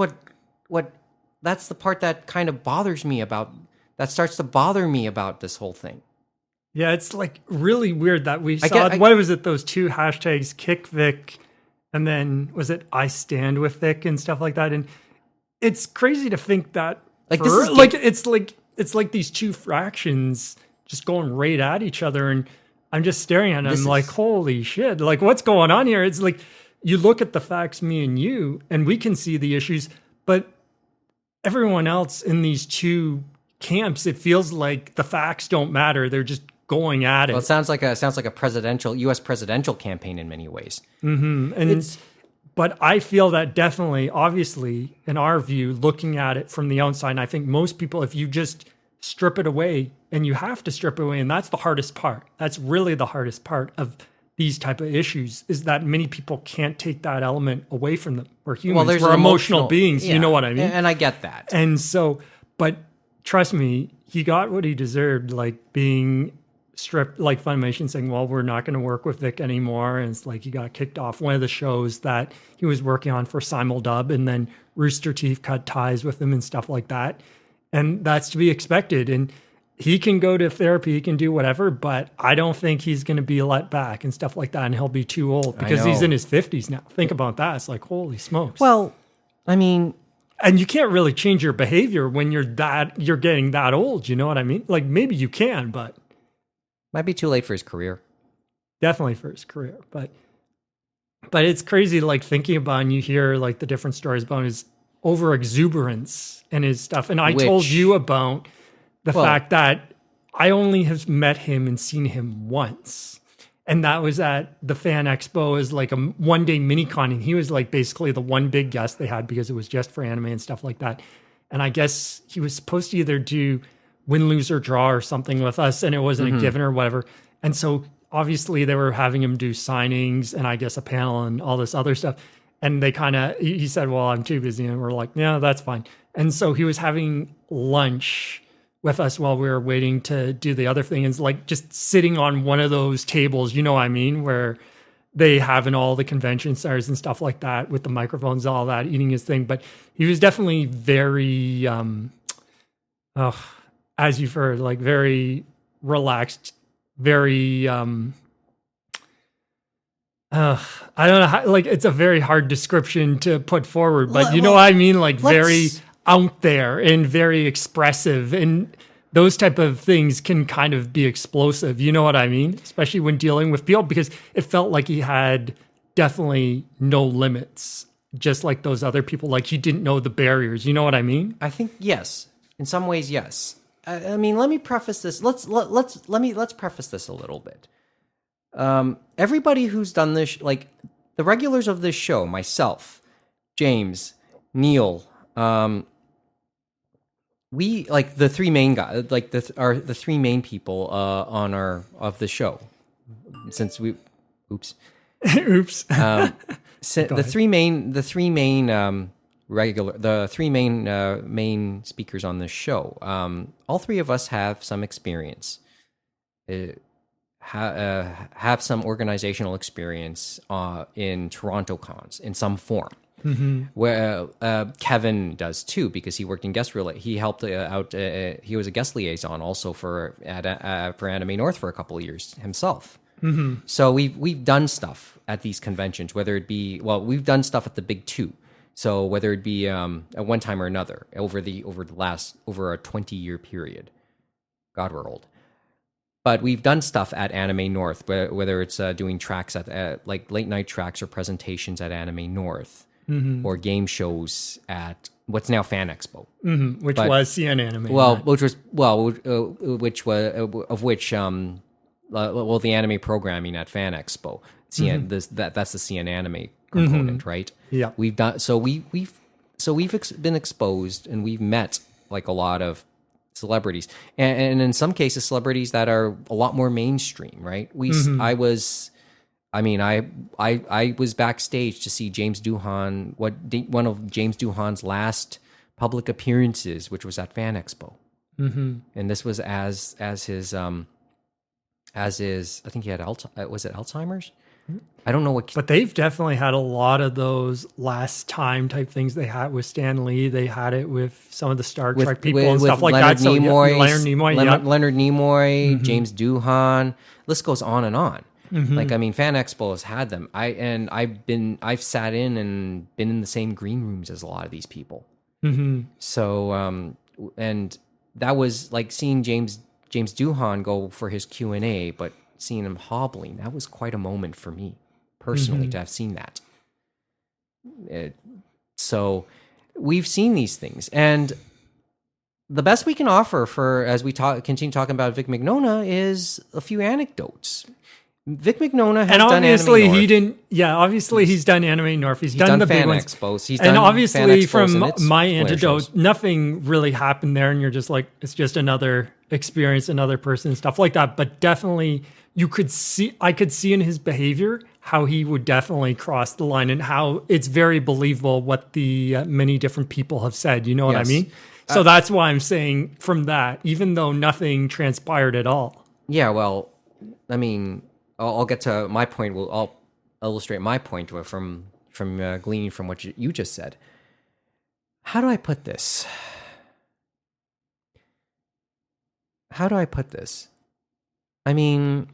[SPEAKER 1] that's the part that kind of starts to bother me about this whole thing.
[SPEAKER 2] Yeah, it's really weird that we saw, what was it, those two hashtags, Kick Vic, and then was it I Stand With Vic and stuff like that. And it's crazy to think that it's like these two fractions just going right at each other. And I'm just staring at them holy shit, what's going on here? It's you look at the facts, me and you, and we can see the issues, but everyone else in these two camps, it feels like the facts don't matter. They're just going at it.
[SPEAKER 1] Well, it sounds like a U.S. presidential campaign in many ways.
[SPEAKER 2] Mm-hmm. But I feel that definitely, obviously, in our view, looking at it from the outside, and I think most people, if you just strip it away, and you have to strip it away, and that's the hardest part. That's really the hardest part of these type of issues, is that many people can't take that element away from them. We're humans. We're emotional beings. Yeah, you know what I mean?
[SPEAKER 1] And I get that.
[SPEAKER 2] And so, but trust me, he got what he deserved, being stripped, Funimation saying, well, we're not going to work with Vic anymore. And it's he got kicked off one of the shows that he was working on for Simuldub, and then Rooster Teeth cut ties with him and stuff like that. And that's to be expected. And he can go to therapy, he can do whatever, but I don't think he's going to be let back and stuff like that. And he'll be too old because he's in his 50s now. Think about that. It's like, holy smokes.
[SPEAKER 1] Well, I mean,
[SPEAKER 2] and you can't really change your behavior when you're getting that old. You know what I mean? Like maybe you can, but
[SPEAKER 1] might be too late for his career.
[SPEAKER 2] Definitely for his career. But it's crazy, like thinking about, and you hear like the different stories about his over exuberance and his stuff. And I told you about the fact that I only have met him and seen him once. And that was at the Fan Expo as like a one-day mini-con. And he was like basically the one big guest they had because it was just for anime and stuff like that. And I guess he was supposed to either do win, lose, or draw or something with us. And it wasn't a given or whatever. And so obviously they were having him do signings and I guess a panel and all this other stuff. And they he said, well, I'm too busy. And we're like, yeah, that's fine. And so he was having lunch with us while we were waiting to do the other thing. And it's like just sitting on one of those tables, you know what I mean? Where they have in all the convention centers and stuff like that with the microphones, all that, eating his thing. But he was definitely very, as you've heard, like very relaxed, very, I don't know how, like, it's a very hard description to put forward, but you know what I mean? Like very out there and very expressive, and those type of things can kind of be explosive. You know what I mean? Especially when dealing with people, because it felt like he had definitely no limits, just like those other people. Like he didn't know the barriers. You know what I mean?
[SPEAKER 1] I think yes. In some ways, yes. I mean, let me preface this. Let's preface this a little bit. Everybody who's done this, like the regulars of this show, myself, James, Neil, we like the three main guys, like the three main people of the show. Since we, oops. The three main speakers on this show. All three of us have some experience. Have some organizational experience in Toronto cons in some form. Mm-hmm. Where Kevin does too, because he worked in guest relay. He helped out. He was a guest liaison also for Anime North for a couple of years himself. Mm-hmm. So we've done stuff at these conventions, whether it be we've done stuff at the big two. So whether it be at one time or another over a 20-year period. God, we're old. But we've done stuff at Anime North, whether it's doing tracks at like late night tracks or presentations at Anime North, mm-hmm. or game shows at what's now Fan Expo,
[SPEAKER 2] mm-hmm. which was CN Anime.
[SPEAKER 1] Well, right? The anime programming at Fan Expo. CN, mm-hmm. That's the CN Anime component, mm-hmm. right?
[SPEAKER 2] Yeah,
[SPEAKER 1] we've done so. We've been exposed and we've met like a lot of celebrities, and in some cases celebrities that are a lot more mainstream, right? Mm-hmm. I was backstage to see James Doohan, one of James Doohan's last public appearances, which was at Fan Expo, mm-hmm. and this was as his I think he had was it Alzheimer's? I don't know what,
[SPEAKER 2] but they've definitely had a lot of those last time type things. They had with Stan Lee. They had it with some of the Star Trek people and stuff like
[SPEAKER 1] Leonard
[SPEAKER 2] that.
[SPEAKER 1] Nimoy,
[SPEAKER 2] Leonard
[SPEAKER 1] Nimoy,
[SPEAKER 2] mm-hmm.
[SPEAKER 1] James Doohan. List goes on and on.
[SPEAKER 2] Mm-hmm.
[SPEAKER 1] Like, I mean, Fan Expo has had them. I've sat in and been in the same green rooms as a lot of these people.
[SPEAKER 2] Mm-hmm.
[SPEAKER 1] So, and that was like seeing James Doohan go for his Q&A, but seeing him hobbling, that was quite a moment for me personally, mm-hmm. to have seen that. So we've seen these things, and the best we can offer for, as we continue talking about Vic Mignogna, is a few anecdotes. Vic Mignogna has done
[SPEAKER 2] obviously
[SPEAKER 1] Anime North.
[SPEAKER 2] he didn't. Yeah, obviously he's done Anime North. He's done the
[SPEAKER 1] Fan
[SPEAKER 2] big ones.
[SPEAKER 1] Expos. He's
[SPEAKER 2] and
[SPEAKER 1] done
[SPEAKER 2] obviously from my
[SPEAKER 1] anecdote,
[SPEAKER 2] nothing really happened there, and you're just like, it's just another experience, another person, stuff like that. But definitely, I could see in his behavior how he would definitely cross the line, and how it's very believable what the many different people have said. You know what I mean? So that's why I'm saying from that, even though nothing transpired at all.
[SPEAKER 1] Yeah, well, I mean, I'll get to my point. I'll illustrate my point from gleaning from what you just said. How do I put this? how do I put this? I mean,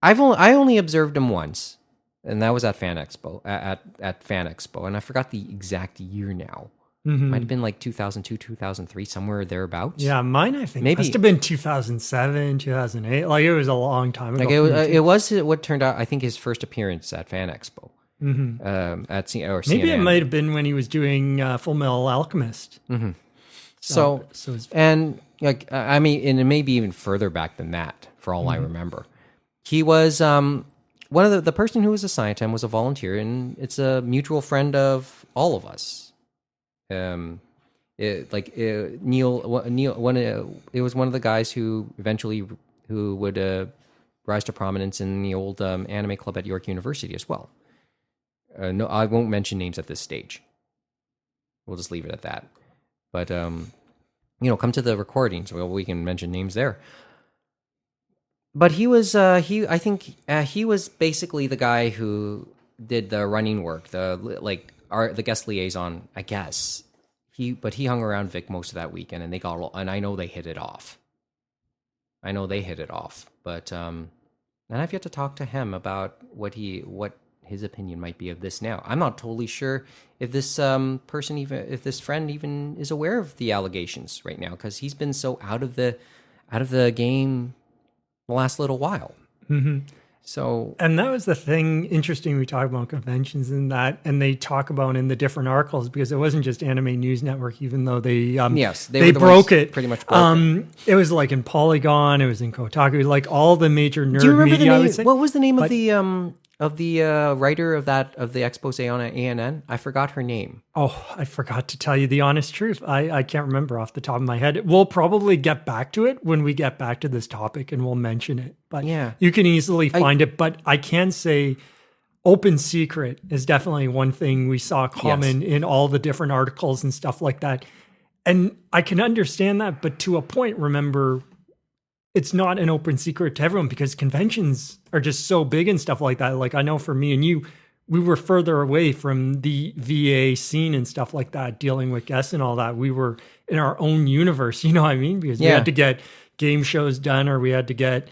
[SPEAKER 1] I only observed him once, and that was at Fan Expo, at Fan Expo, and I forgot the exact year now. Might have been like 2002, 2003, somewhere thereabouts.
[SPEAKER 2] Yeah, mine I think must have been 2007, 2008. Like it was a long time ago.
[SPEAKER 1] Like it was what turned out, I think, his first appearance at Fan Expo. At CNN.
[SPEAKER 2] Maybe it might have been when he was doing Full Metal Alchemist.
[SPEAKER 1] So and like I mean, and it may be even further back than that, for all I remember. He was one of the person who was assigned to him was a volunteer, and it's a mutual friend of all of us. Neil, it was one of the guys who eventually would rise to prominence in the old anime club at York University as well. No, I won't mention names at this stage. We'll just leave it at that. But come to the recordings. Well, we can mention names there. But he was I think he was basically the guy who did the running work, the guest liaison, I guess. He hung around Vic most of that weekend, and I know they hit it off. But and I've yet to talk to him about what his opinion might be of this now. I'm not totally sure if this if this friend even is aware of the allegations right now, because he's been so out of the game the last little while. So,
[SPEAKER 2] and that was the thing interesting. We talk about conventions and they talk about in the different articles, because it wasn't just Anime News Network, even though they broke it
[SPEAKER 1] pretty much.
[SPEAKER 2] It was like in Polygon, it was in Kotaku, like all the major nerd
[SPEAKER 1] Do you remember
[SPEAKER 2] media.
[SPEAKER 1] the name? What was the name of the writer of the expose on ANN? I forgot her name.
[SPEAKER 2] Oh, I forgot to tell you the honest truth. I can't remember off the top of my head. We'll probably get back to it when we get back to this topic, and we'll mention it. But
[SPEAKER 1] yeah,
[SPEAKER 2] you can easily find it. But I can say open secret is definitely one thing we saw common in all the different articles and stuff like that. And I can understand that, but to a point, remember, it's not an open secret to everyone, because conventions are just so big and stuff like that. Like I know for me and you, we were further away from the VA scene and stuff like that, dealing with guests and all that. We were in our own universe, you know what I mean? Because we had to get game shows done, or we had to get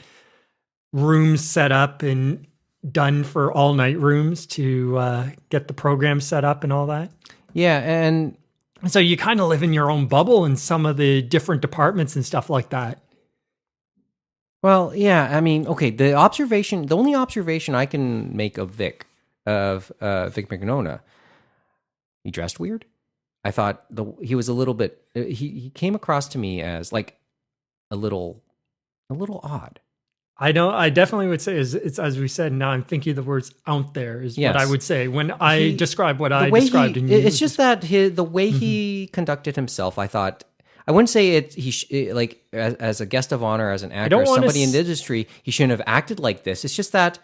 [SPEAKER 2] rooms set up and done for all night rooms to get the program set up and all that.
[SPEAKER 1] Yeah. And
[SPEAKER 2] so you kind of live in your own bubble in some of the different departments and stuff like that.
[SPEAKER 1] Well, yeah, I mean, okay, the only observation I can make of Vic Mignogna, he dressed weird. I thought he was a little bit, he came across to me as like a little odd.
[SPEAKER 2] I know, I definitely would say it's as we said, now I'm thinking the words out there is what I would say when I describe what I described.
[SPEAKER 1] It's just that the way he conducted himself, I thought, I wouldn't say as a guest of honor, as an actor, somebody in the industry, he shouldn't have acted like this. It's just that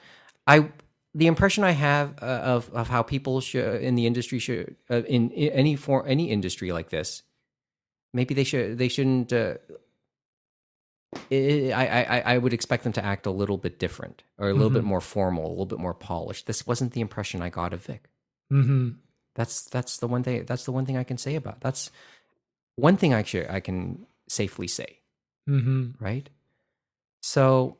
[SPEAKER 1] the impression I have of how people in the industry should in any industry like this, maybe they shouldn't. I would expect them to act a little bit different, or a little bit more formal, a little bit more polished. This wasn't the impression I got of Vic. That's the one thing. That's the one thing I can say about. That's one thing I can safely say. Right. So,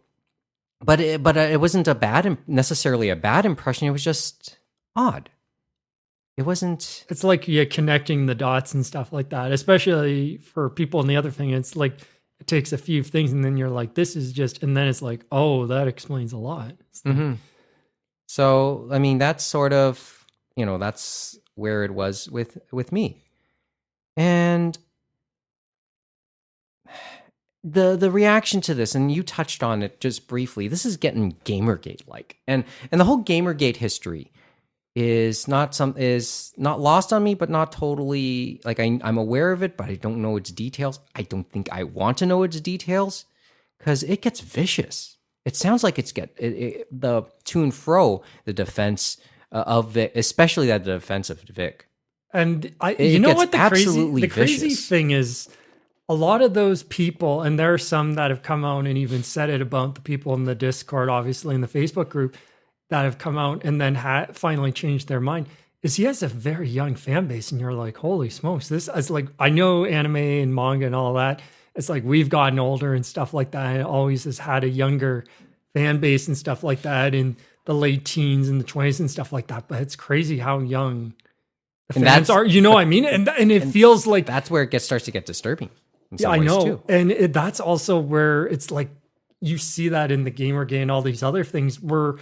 [SPEAKER 1] but it wasn't necessarily a bad impression. It was just odd. It wasn't.
[SPEAKER 2] It's like connecting the dots and stuff like that, especially for people. And the other thing, it's like, it takes a few things and then you're like, this is just, and then it's like, oh, that explains a lot.
[SPEAKER 1] So, I mean, that's sort of, that's where it was with me. And the reaction to this, and you touched on it just briefly, this is getting Gamergate-like. And the whole Gamergate history is not lost on me, but not totally, like I'm aware of it, but I don't know its details. I don't think I want to know its details, because it gets vicious. It sounds like the to and fro, the defense of Vic, especially the defense of Vic.
[SPEAKER 2] And the crazy thing is, a lot of those people, and there are some that have come out and even said it about the people in the Discord, obviously in the Facebook group, that have come out and then finally changed their mind, is he has a very young fan base. And you're like, holy smokes, this is like, I know anime and manga and all that, it's like we've gotten older and stuff like that. It always has had a younger fan base and stuff like that in the late teens and the 20s and stuff like that. But it's crazy how young the fans are. You know what I mean? And it feels like
[SPEAKER 1] that's where it starts to get disturbing.
[SPEAKER 2] Yeah, I know. Too. And that's also where it's like you see that in the Gamergate and all these other things where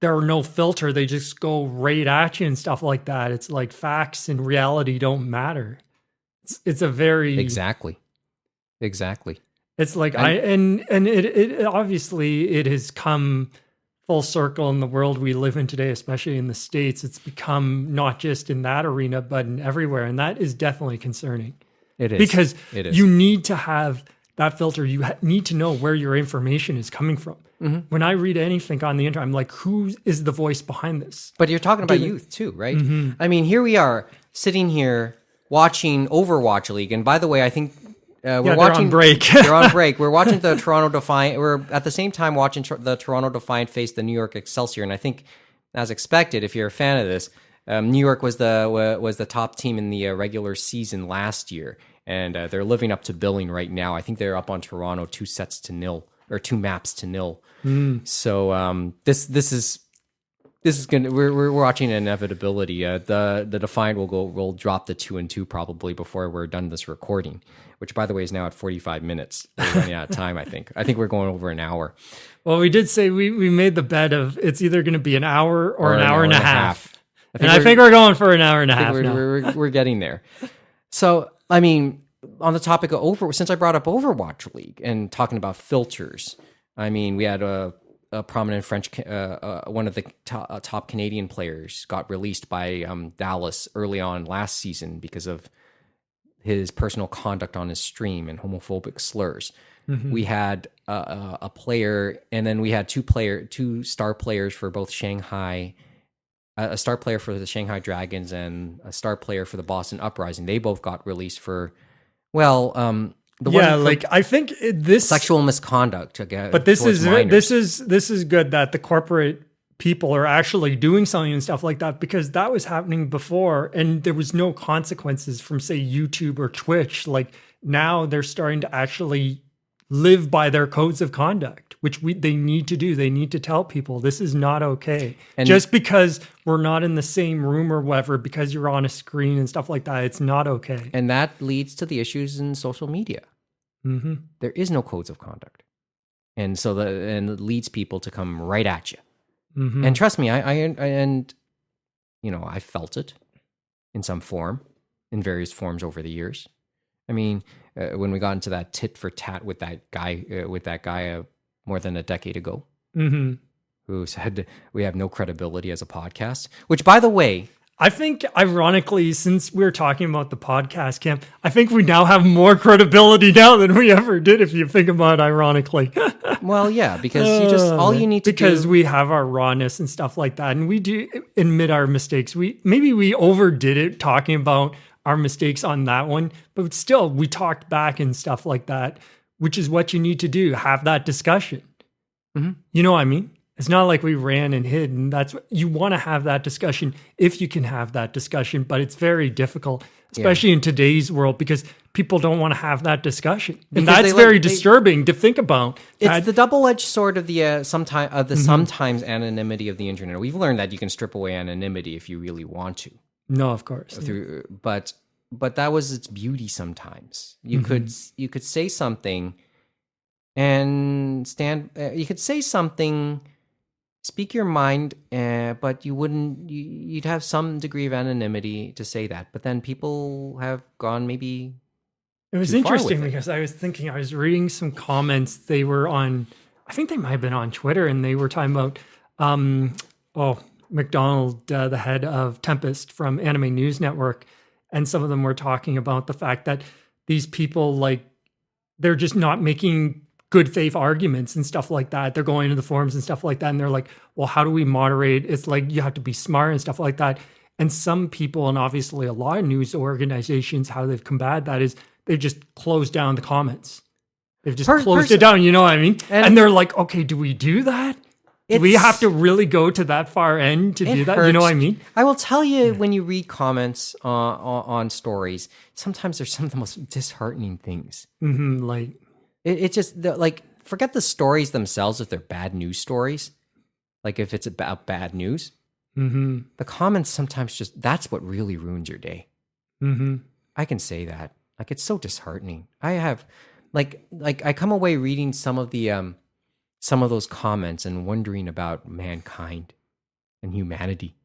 [SPEAKER 2] there are no filter. They just go right at you and stuff like that. It's like facts and reality don't matter. It's a very
[SPEAKER 1] exactly.
[SPEAKER 2] It's like it obviously it has come full circle in the world we live in today, especially in the States. It's become not just in that arena, but in everywhere, and that is definitely concerning.
[SPEAKER 1] It is
[SPEAKER 2] because you need to have that filter. You need to know where your information is coming from. Mm-hmm. When I read anything on the internet, I'm like, who is the voice behind this?
[SPEAKER 1] But you're talking about youth too, right? Mm-hmm. I mean, here we are sitting here watching Overwatch League, and by the way, I think we're watching
[SPEAKER 2] on break.
[SPEAKER 1] They're on break. We're watching the Toronto Defiant. We're at the same time watching the Toronto Defiant face the New York Excelsior, and I think, as expected, if you're a fan of this, New York was the top team in the regular season last year, and they're living up to billing right now. I think they're up on Toronto 2-0 or 2 maps to 0. So this is gonna we're watching an inevitability. The Defiant will drop the 2-2 probably before we're done this recording, which by the way is now at 45 minutes. We're running out of time. I think we're going over an hour.
[SPEAKER 2] Well, we did say we made the bet of it's either going to be an hour or an hour and a half. I think we're going for an hour and a half.
[SPEAKER 1] We're getting there. So, I mean, on the topic of since I brought up Overwatch League and talking about filters, I mean, we had a prominent French, one of the top Canadian players got released by Dallas early on last season because of his personal conduct on his stream and homophobic slurs. Mm-hmm. We had a player, and then we had two star players for both Shanghai. A star player for the Shanghai Dragons and a star player for the Boston Uprising. They both got released for,
[SPEAKER 2] I think this
[SPEAKER 1] sexual misconduct. Again,
[SPEAKER 2] but this is good that the corporate people are actually doing something and stuff like that, because that was happening before and there was no consequences from, say, YouTube or Twitch. Like now they're starting to actually live by their codes of conduct, which they need to do. They need to tell people this is not okay. And just because we're not in the same room or whatever, because you're on a screen and stuff like that, it's not okay.
[SPEAKER 1] And that leads to the issues in social media. Mm-hmm. There is no codes of conduct. And so it leads people to come right at you. Mm-hmm. And trust me, I felt it in some form, in various forms over the years. I mean, when we got into that tit for tat with that guy more than a decade ago, mm-hmm. who said we have no credibility as a podcast, which, by the way,
[SPEAKER 2] I think, ironically, since we're talking about the podcast camp, I think we now have more credibility now than we ever did, if you think about it, ironically.
[SPEAKER 1] Well, yeah, because you need to
[SPEAKER 2] because we have our rawness and stuff like that, and we do admit our mistakes. Maybe we overdid it talking about our mistakes on that one, but still, we talked back and stuff like that, which is what you need to do. Have that discussion. Mm-hmm. You know what I mean? It's not like we ran and hid, and that's what you want to have that discussion if you can have that discussion, but it's very difficult, especially in today's world, because people don't want to have that discussion. And that's very disturbing to think about.
[SPEAKER 1] It's the double-edged sword of the sometimes anonymity of the internet. We've learned that you can strip away anonymity if you really want to.
[SPEAKER 2] No, of course.
[SPEAKER 1] But that was its beauty sometimes. You could say something and you could say something, speak your mind, but you'd have some degree of anonymity to say that. But then people have gone maybe.
[SPEAKER 2] It was interesting because I was reading some comments. They were on, I think they might have been on Twitter, and they were talking about, McDonald, the head of Tempest from Anime News Network. And some of them were talking about the fact that these people, like, they're just not making good faith arguments and stuff like that. They're going into the forums and stuff like that. And they're like, well, how do we moderate? It's like, you have to be smart and stuff like that. And some people, and obviously a lot of news organizations, how they've combated that is they've just closed down the comments. They've just closed it down. You know what I mean? And they're like, okay, do we do that? Do we have to really go to that far end to do that?
[SPEAKER 1] Hurts.
[SPEAKER 2] You know what I mean?
[SPEAKER 1] I will tell you, when you read comments on stories, sometimes there's some of the most disheartening things.
[SPEAKER 2] Like
[SPEAKER 1] it just like, forget the stories themselves if they're bad news stories. Like if it's about bad news, the comments sometimes that's what really ruins your day. I can say that. Like, it's so disheartening. I have like I come away reading some of those comments and wondering about mankind and humanity.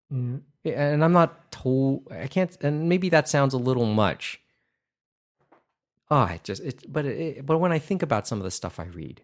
[SPEAKER 1] And I'm not told, I can't, and maybe that sounds a little much. But when I think about some of the stuff I read,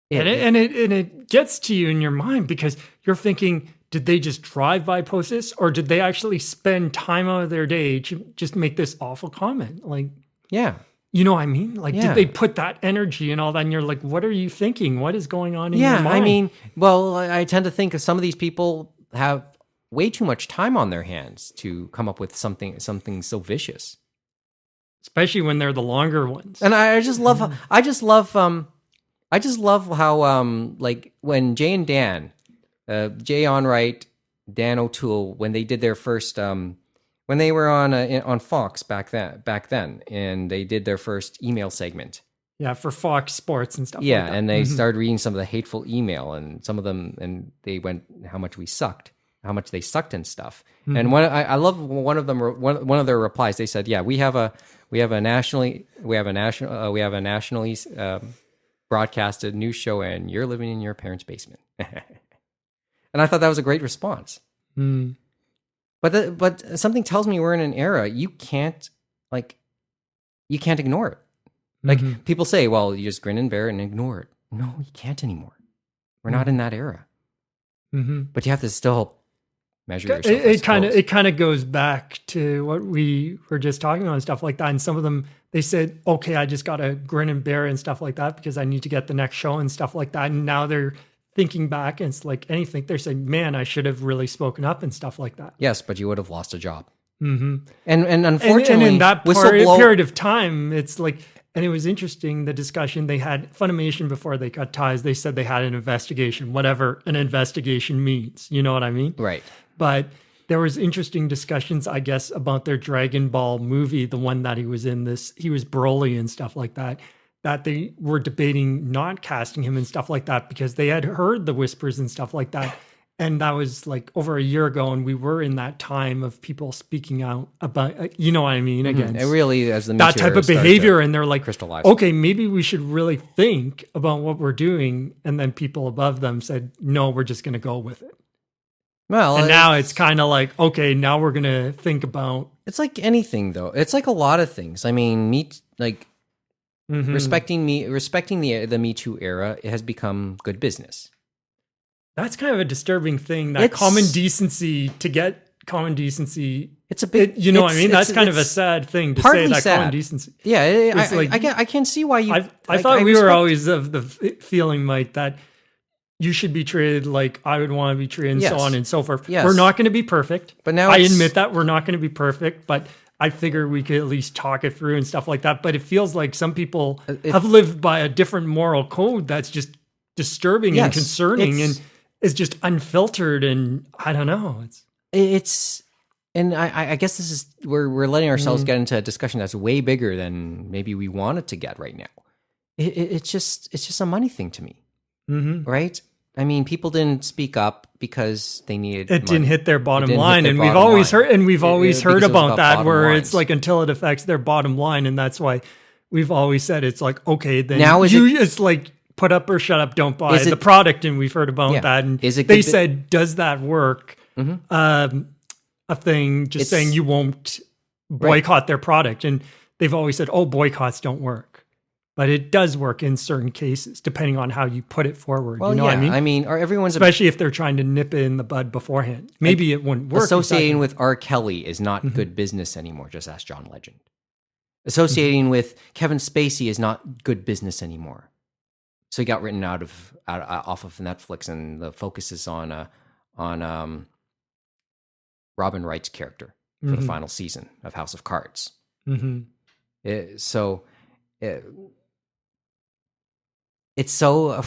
[SPEAKER 2] it gets to you in your mind, because you're thinking, did they just drive by post this, or did they actually spend time out of their day to just make this awful comment? Like,
[SPEAKER 1] yeah.
[SPEAKER 2] You know what I mean? Like, did they put that energy and all that? And you're like, what are you thinking? What is going on in your mind?
[SPEAKER 1] I mean, well, I tend to think of some of these people have way too much time on their hands to come up with something so vicious.
[SPEAKER 2] Especially when they're the longer ones.
[SPEAKER 1] And I just love how like when Jay and Dan, Jay Onright, Dan O'Toole, when they did their first when they were on Fox back then, and they did their first email segment.
[SPEAKER 2] Yeah, for Fox Sports and stuff.
[SPEAKER 1] Yeah,
[SPEAKER 2] like that.
[SPEAKER 1] And they started reading some of the hateful email, and some of them, and they went how much they sucked and stuff. And I love one of them. One of their replies, they said, "Yeah, we have a nationally broadcasted news show, and you're living in your parents' basement." And I thought that was a great response. But something tells me we're in an era you can't ignore it. Like, people say, well, you just grin and bear it and ignore it. No, you can't anymore. We're not in that era. But you have to still measure yourself.
[SPEAKER 2] It kind of goes back to what we were just talking about and stuff like that. And some of them, they said, okay, I just got to grin and bear it and stuff like that because I need to get the next show and stuff like that. And now they're thinking back, and it's like anything. They're saying, man, I should have really spoken up and stuff like that.
[SPEAKER 1] Yes, but you would have lost a job. And unfortunately,
[SPEAKER 2] and in that period of time, it's like, and it was interesting, the discussion they had, Funimation, before they cut ties, they said they had an investigation, whatever an investigation means. You know what I mean?
[SPEAKER 1] Right.
[SPEAKER 2] But there was interesting discussions, I guess, about their Dragon Ball movie, the one that he was in, he was Broly and stuff like that they were debating not casting him and stuff like that because they had heard the whispers and stuff like that. And that was like over a year ago, and we were in that time of people speaking out about, you know what I mean? Again,
[SPEAKER 1] it really, as the
[SPEAKER 2] that type of behavior, and they're like,
[SPEAKER 1] crystallize.
[SPEAKER 2] Okay, maybe we should really think about what we're doing. And then people above them said, no, we're just going to go with it.
[SPEAKER 1] Well,
[SPEAKER 2] and now it's kind of like, okay, now we're going to think about.
[SPEAKER 1] It's like anything, though. It's like a lot of things. I mean, respecting the Me Too era, it has become good business.
[SPEAKER 2] That's kind of a disturbing thing. That common decency, it's a bit. You know what I mean? That's kind of a sad thing to say. That sad. Common decency.
[SPEAKER 1] Yeah, I can see why you.
[SPEAKER 2] I thought we were always of the feeling, Mike, that you should be treated like I would want to be treated, and so on and so forth. Yes. We're not going to be perfect,
[SPEAKER 1] but now
[SPEAKER 2] I admit that we're not going to be perfect, but I figure we could at least talk it through and stuff like that. But it feels like some people have lived by a different moral code that's just disturbing and concerning, and is just unfiltered. And I don't know.
[SPEAKER 1] And I guess this is we're letting ourselves get into a discussion that's way bigger than maybe we want it to get right now. It's just a money thing to me, right? I mean, people didn't speak up because they needed.
[SPEAKER 2] It didn't hit their bottom line, and we've always heard about that, where it's like until it affects their bottom line, and that's why we've always said it's like, okay, then now it's like put up or shut up, don't buy the product, and we've heard about that, and they said, does that work? A thing just saying you won't boycott their product, and they've always said, oh, boycotts don't work. But it does work in certain cases, depending on how you put it forward.
[SPEAKER 1] Well,
[SPEAKER 2] you know what I mean?
[SPEAKER 1] I mean,
[SPEAKER 2] especially if they're trying to nip it in the bud beforehand. Maybe it wouldn't work.
[SPEAKER 1] Associating with R. Kelly is not good business anymore. Just ask John Legend. Associating with Kevin Spacey is not good business anymore. So he got written off of Netflix, and the focus is on Robin Wright's character for the final season of House of Cards. it's so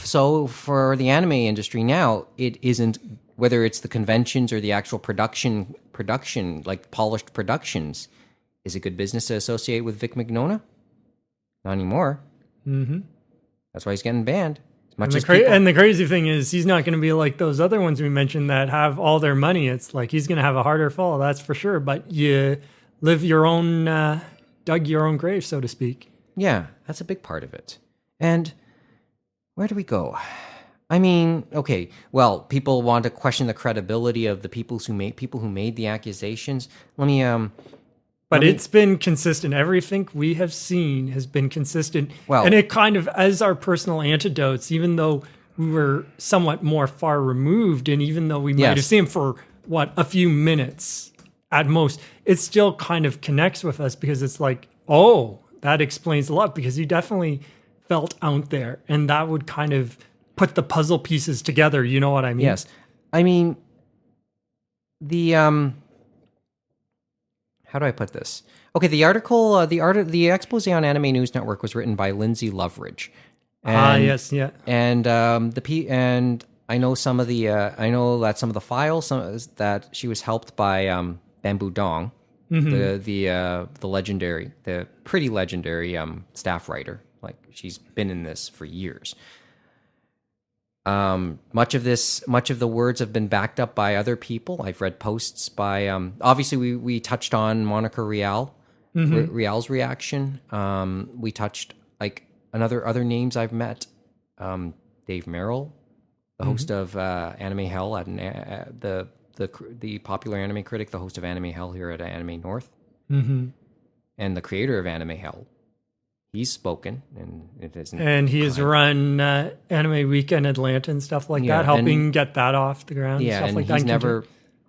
[SPEAKER 1] for the anime industry now, it isn't, whether it's the conventions or the actual production, like polished productions, is it good business to associate with Vic Mignogna? Not anymore.
[SPEAKER 2] Mm-hmm.
[SPEAKER 1] That's why he's getting banned.
[SPEAKER 2] And the crazy thing is, he's not going to be like those other ones we mentioned that have all their money. It's like he's going to have a harder fall, that's for sure. But you live your own, dug your own grave, so to speak.
[SPEAKER 1] Yeah, that's a big part of it. And where do we go? I mean, okay, well, people want to question the credibility of the people who made the accusations.
[SPEAKER 2] But it's been consistent. Everything we have seen has been consistent. Well, and it kind of, as our personal antidotes, even though we were somewhat more far removed, and even though we might have seen him for, a few minutes at most, it still kind of connects with us because it's like, oh, that explains a lot, because he definitely felt out there. And that would kind of put the puzzle pieces together. You know what I mean?
[SPEAKER 1] Yes. I mean, how do I put this? Okay, the article, the expose on Anime News Network was written by Lindsay Loveridge.
[SPEAKER 2] Yes, yeah.
[SPEAKER 1] And and I know some of the I know that some of the files that she was helped by Bamboo Dong, the legendary, the pretty legendary staff writer. Like, she's been in this for years. Much of the words have been backed up by other people. I've read posts by, obviously we touched on Monica Rial's reaction. We touched like other names I've met. Dave Merrill, the host of Anime Hell at the popular anime critic, the host of Anime Hell here at Anime North, and the creator of Anime Hell. He's spoken, and it isn't.
[SPEAKER 2] And he has run Anime Weekend Atlanta and stuff like that, helping get that off the ground.
[SPEAKER 1] Yeah,
[SPEAKER 2] and
[SPEAKER 1] he's
[SPEAKER 2] that.
[SPEAKER 1] never,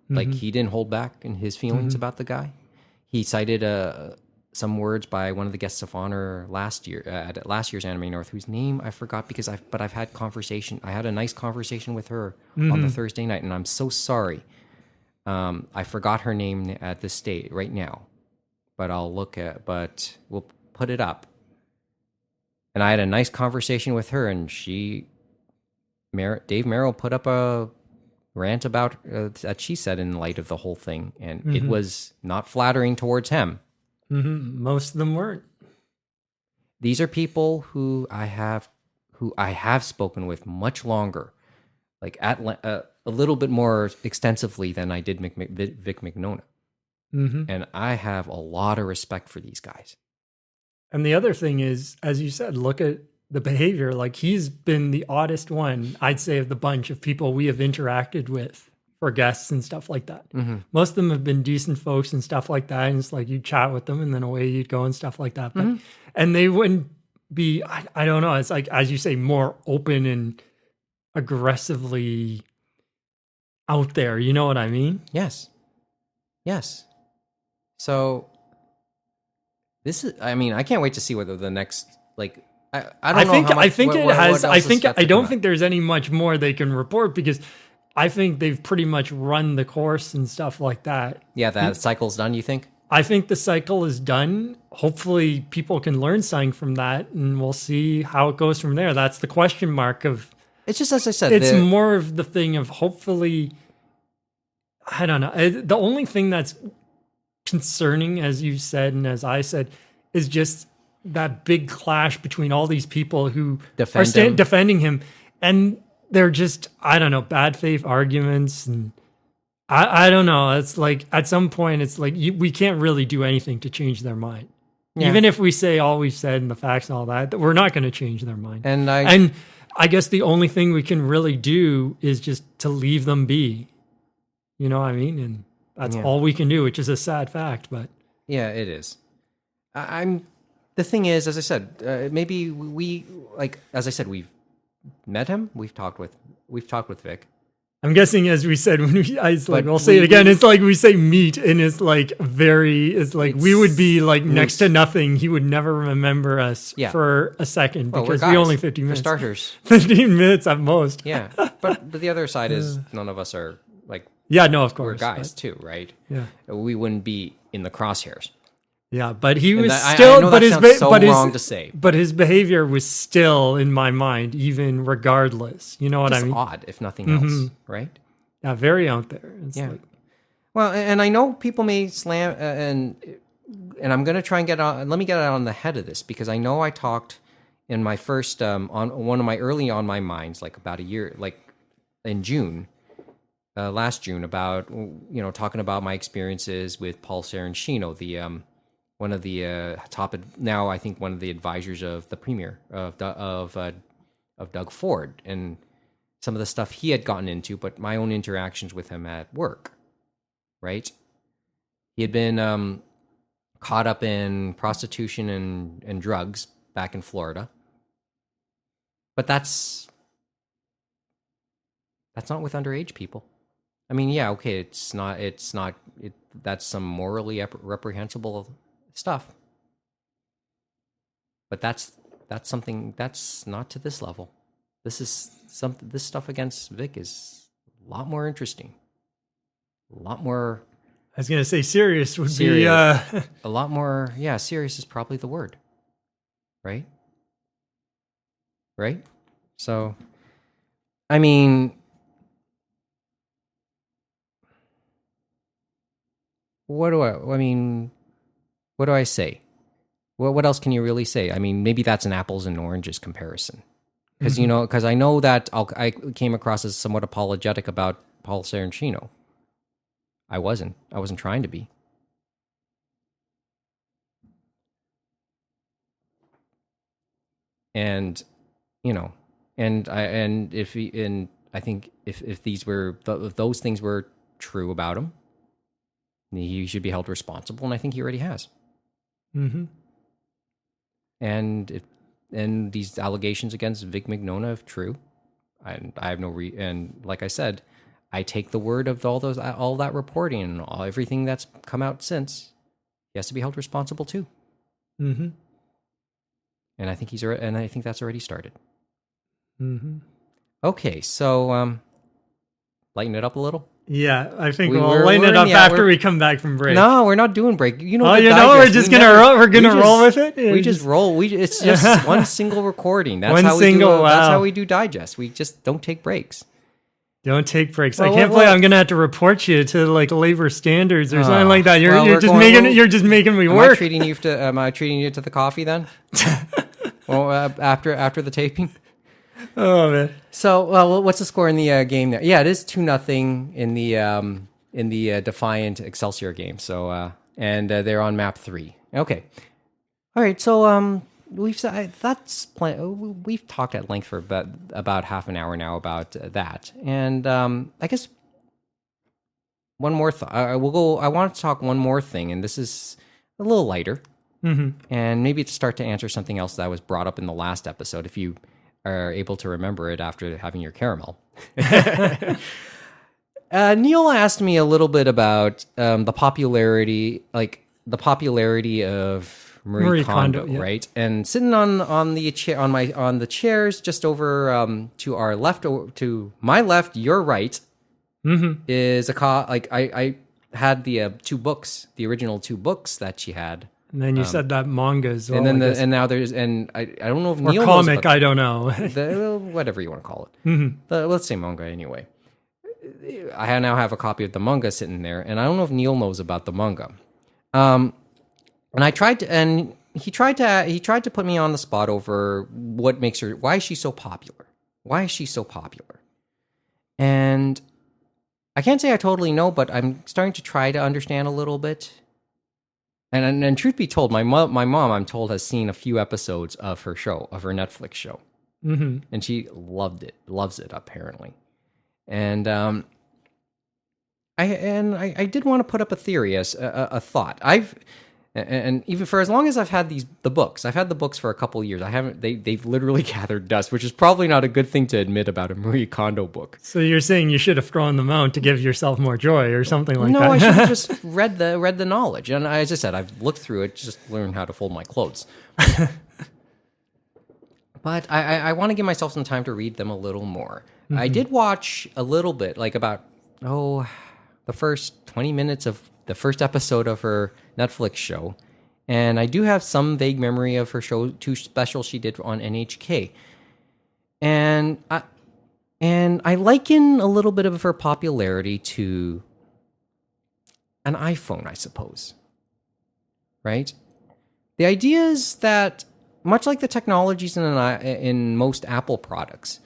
[SPEAKER 1] he didn't hold back in his feelings about the guy. He cited some words by one of the guests of honor last year at last year's Anime North, whose name I forgot because I've had conversation. I had a nice conversation with her on the Thursday night, and I'm so sorry. I forgot her name at this state right now, but but we'll put it up. And I had a nice conversation with her, and Dave Merrill put up a rant about that she said in light of the whole thing, and it was not flattering towards him.
[SPEAKER 2] Most of them weren't.
[SPEAKER 1] These are people who I have spoken with much longer, like a little bit more extensively than I did Vic Mignogna, and I have a lot of respect for these guys.
[SPEAKER 2] And the other thing is, as you said, look at the behavior. Like, he's been the oddest one, I'd say, of the bunch of people we have interacted with for guests and stuff like that. Most of them have been decent folks and stuff like that. And it's like, you chat with them and then away you'd go and stuff like that. But, and they wouldn't be, I don't know. It's like, as you say, more open and aggressively out there. You know what I mean?
[SPEAKER 1] Yes. So, I can't wait to see whether the next, like, I don't think
[SPEAKER 2] there's any much more they can report, because I think they've pretty much run the course and stuff like that.
[SPEAKER 1] Yeah, that cycle's done, you think?
[SPEAKER 2] I think the cycle is done. Hopefully people can learn something from that, and we'll see how it goes from there. That's the question mark of...
[SPEAKER 1] It's just, as I said...
[SPEAKER 2] It's more of the thing of hopefully... I don't know. The only thing that's concerning, as you said and as I said, is just that big clash between all these people who are defending him, and they're just, I don't know, bad faith arguments, and I don't know. It's like, at some point, it's like we can't really do anything to change their mind. Yeah. Even if we say all we've said and the facts and all that, we're not going to change their mind. And I guess the only thing we can really do is just to leave them be. You know what I mean? And that's all we can do, which is a sad fact, but...
[SPEAKER 1] Yeah, it is. The thing is, as I said, maybe we, like, as I said, we've met him. We've talked with Vic.
[SPEAKER 2] I'm guessing, as we said, I'll say it again. It's like we say meet, and it's like we would be like next to nothing. He would never remember us for a second, because we only 15 minutes.
[SPEAKER 1] For starters.
[SPEAKER 2] 15 minutes at most.
[SPEAKER 1] Yeah. But the other side is none of us are like...
[SPEAKER 2] Yeah, no, of course.
[SPEAKER 1] We're guys too, right?
[SPEAKER 2] Yeah.
[SPEAKER 1] We wouldn't be in the crosshairs.
[SPEAKER 2] Yeah, but he was
[SPEAKER 1] I
[SPEAKER 2] still.
[SPEAKER 1] know
[SPEAKER 2] but
[SPEAKER 1] that
[SPEAKER 2] his
[SPEAKER 1] sounds so
[SPEAKER 2] but his,
[SPEAKER 1] wrong to say.
[SPEAKER 2] But his behavior was still in my mind, even regardless. You know what I mean?
[SPEAKER 1] Odd, if nothing else, right?
[SPEAKER 2] Yeah, very out there. It's
[SPEAKER 1] Yeah.
[SPEAKER 2] like,
[SPEAKER 1] Well, and I know people may slam, and I'm going to try and get on. Let me get on the head of this because I know I talked in my first on one of my early on my minds, like about a year, like in June, last June, about talking about my experiences with Paul Sorrentino, the one of the top now I think one of the advisors of the premier of Doug Ford, and some of the stuff he had gotten into, but my own interactions with him at work. Right? He had been caught up in prostitution and drugs back in Florida. But that's not with underage people. I mean, yeah, okay, that's some morally reprehensible stuff. But that's something that's not to this level. This stuff against Vic is a lot more interesting. A lot more.
[SPEAKER 2] I was going to say serious would
[SPEAKER 1] serious.
[SPEAKER 2] be
[SPEAKER 1] a lot more. Yeah, serious is probably the word. Right? Right? So, I mean, what do I say? What else can you really say? I mean, maybe that's an apples and oranges comparison. Because, because I know that I came across as somewhat apologetic about Paul Sorrentino. I wasn't trying to be. And, I think if those things were true about him, he should be held responsible, and I think he already has.
[SPEAKER 2] Mm-hmm.
[SPEAKER 1] And these allegations against Vic Mignogna, if true, and I have and like I said, I take the word of all that reporting and everything that's come out since. He has to be held responsible too.
[SPEAKER 2] Mm-hmm.
[SPEAKER 1] And I think that's already started.
[SPEAKER 2] Mm-hmm.
[SPEAKER 1] Okay, so lighten it up a little.
[SPEAKER 2] Yeah, I think we'll lighten it up after we come back from break.
[SPEAKER 1] No, we're not doing break.
[SPEAKER 2] We're just gonna roll with it.
[SPEAKER 1] We just roll. It's just one single recording. That's That's how we do digest. We just don't take breaks.
[SPEAKER 2] Don't take breaks. I can't believe I'm gonna have to report you to like labor standards or something like that. You're just making me work.
[SPEAKER 1] Am I treating you to the coffee then? Well, after the taping.
[SPEAKER 2] Oh man.
[SPEAKER 1] So, what's the score in the game there? Yeah, it is 2-0 in the Defiant Excelsior game. So, and they're on map 3. Okay. All right. So, we've talked at length for about half an hour now about that, and I guess one more thought. I want to talk one more thing, and this is a little lighter, and maybe to start to answer something else that was brought up in the last episode. If you are able to remember it after having your caramel. Neil asked me a little bit about the popularity of Marie Kondo, yeah. Right? And sitting on the chairs just over to my left, your right, is I had the original two books that she had.
[SPEAKER 2] And then you said that manga as well.
[SPEAKER 1] And then now there's I don't know if
[SPEAKER 2] Neil
[SPEAKER 1] comic
[SPEAKER 2] knows I don't know.
[SPEAKER 1] Whatever you want to call it. Let's say manga anyway. I now have a copy of the manga sitting there, and I don't know if Neil knows about the manga. And he tried to put me on the spot over why is she so popular? Why is she so popular? And I can't say I totally know, but I'm starting to try to understand a little bit. And truth be told, my mom, I'm told, has seen a few episodes of her Netflix show, and she loves it apparently. And I did want to put up a theory as a thought. And even for as long as I've had the books for a couple of years. They've literally gathered dust, which is probably not a good thing to admit about a Marie Kondo book.
[SPEAKER 2] So you're saying you should have thrown them out to give yourself more joy or something like that?
[SPEAKER 1] No, I should have just read the knowledge. And as I said, I've looked through it, just learned how to fold my clothes. But I want to give myself some time to read them a little more. I did watch a little bit, like about, the first 20 minutes of the first episode of her Netflix show. And I do have some vague memory of her two specials she did on NHK. And I liken a little bit of her popularity to an iPhone, I suppose. Right? The idea is that, much like the technologies in most Apple products,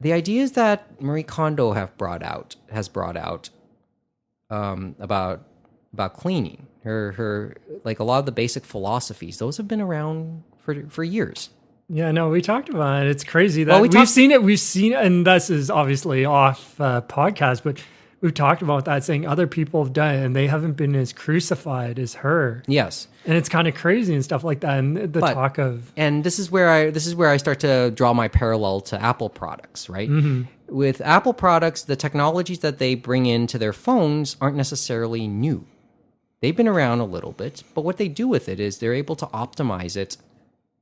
[SPEAKER 1] the ideas that Marie Kondo has brought out about cleaning, her like a lot of the basic philosophies, those have been around for years.
[SPEAKER 2] Yeah, no, we talked about it. It's crazy that we've seen it, and this is obviously off podcast, but we've talked about that, saying other people have done it and they haven't been as crucified as her.
[SPEAKER 1] Yes.
[SPEAKER 2] And it's kind of crazy and stuff like that. And
[SPEAKER 1] and this is where I start to draw my parallel to Apple products, right? Mm-hmm. With Apple products, the technologies that they bring into their phones aren't necessarily new. They've been around a little bit, but what they do with it is they're able to optimize it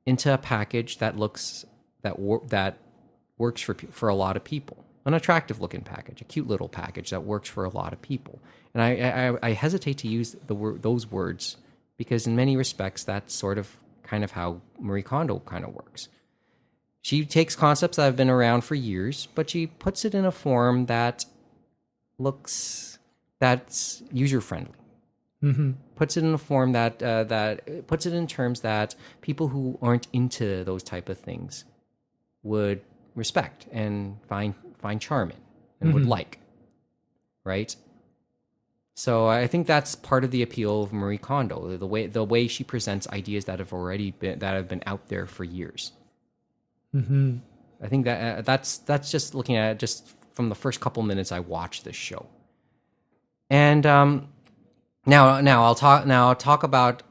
[SPEAKER 1] into a package that works for a lot of people. An attractive looking package, a cute little package that works for a lot of people. And I hesitate to use those words because in many respects, that's sort of kind of how Marie Kondo kind of works. She takes concepts that have been around for years, but she puts it in a form that's user-friendly. Mm-hmm. Puts it in a form that puts it in terms that people who aren't into those type of things would respect and find charming and would like, right? So I think that's part of the appeal of Marie Kondo, the way she presents ideas that have been out there for years. Mm-hmm. I think that's just looking at it just from the first couple minutes I watched this show. And now I'll talk about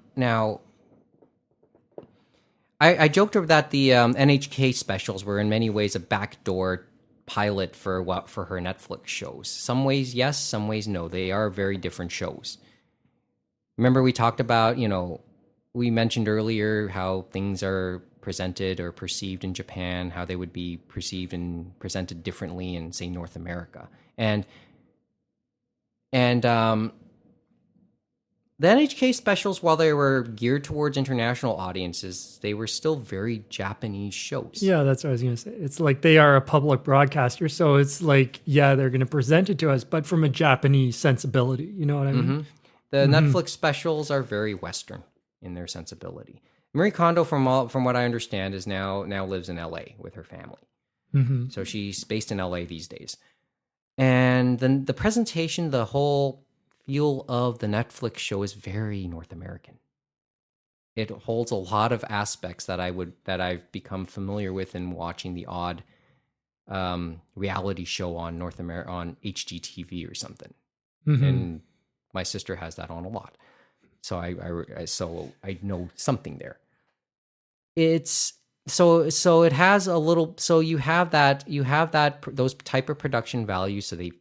[SPEAKER 1] I joked that the NHK specials were in many ways a backdoor pilot for her Netflix shows. Some ways yes, some ways no. They are very different shows. Remember we talked about, we mentioned earlier how things are presented or perceived in Japan, how they would be perceived and presented differently in, say, North America. And the NHK specials, while they were geared towards international audiences, they were still very Japanese shows.
[SPEAKER 2] Yeah, that's what I was going to say. It's like they are a public broadcaster, so it's like, yeah, they're going to present it to us, but from a Japanese sensibility. You know what I mean?
[SPEAKER 1] Mm-hmm. The Netflix specials are very Western in their sensibility. Marie Kondo, from what I understand, is now lives in LA with her family. Mm-hmm. So she's based in LA these days. And then the presentation, the whole feel of the Netflix show is very North American. It holds a lot of aspects that I've become familiar with in watching the odd reality show on on HGTV or something. Mm-hmm. And my sister has that on a lot, so I know something there. It's so it has a little. So you have those type of production values. So they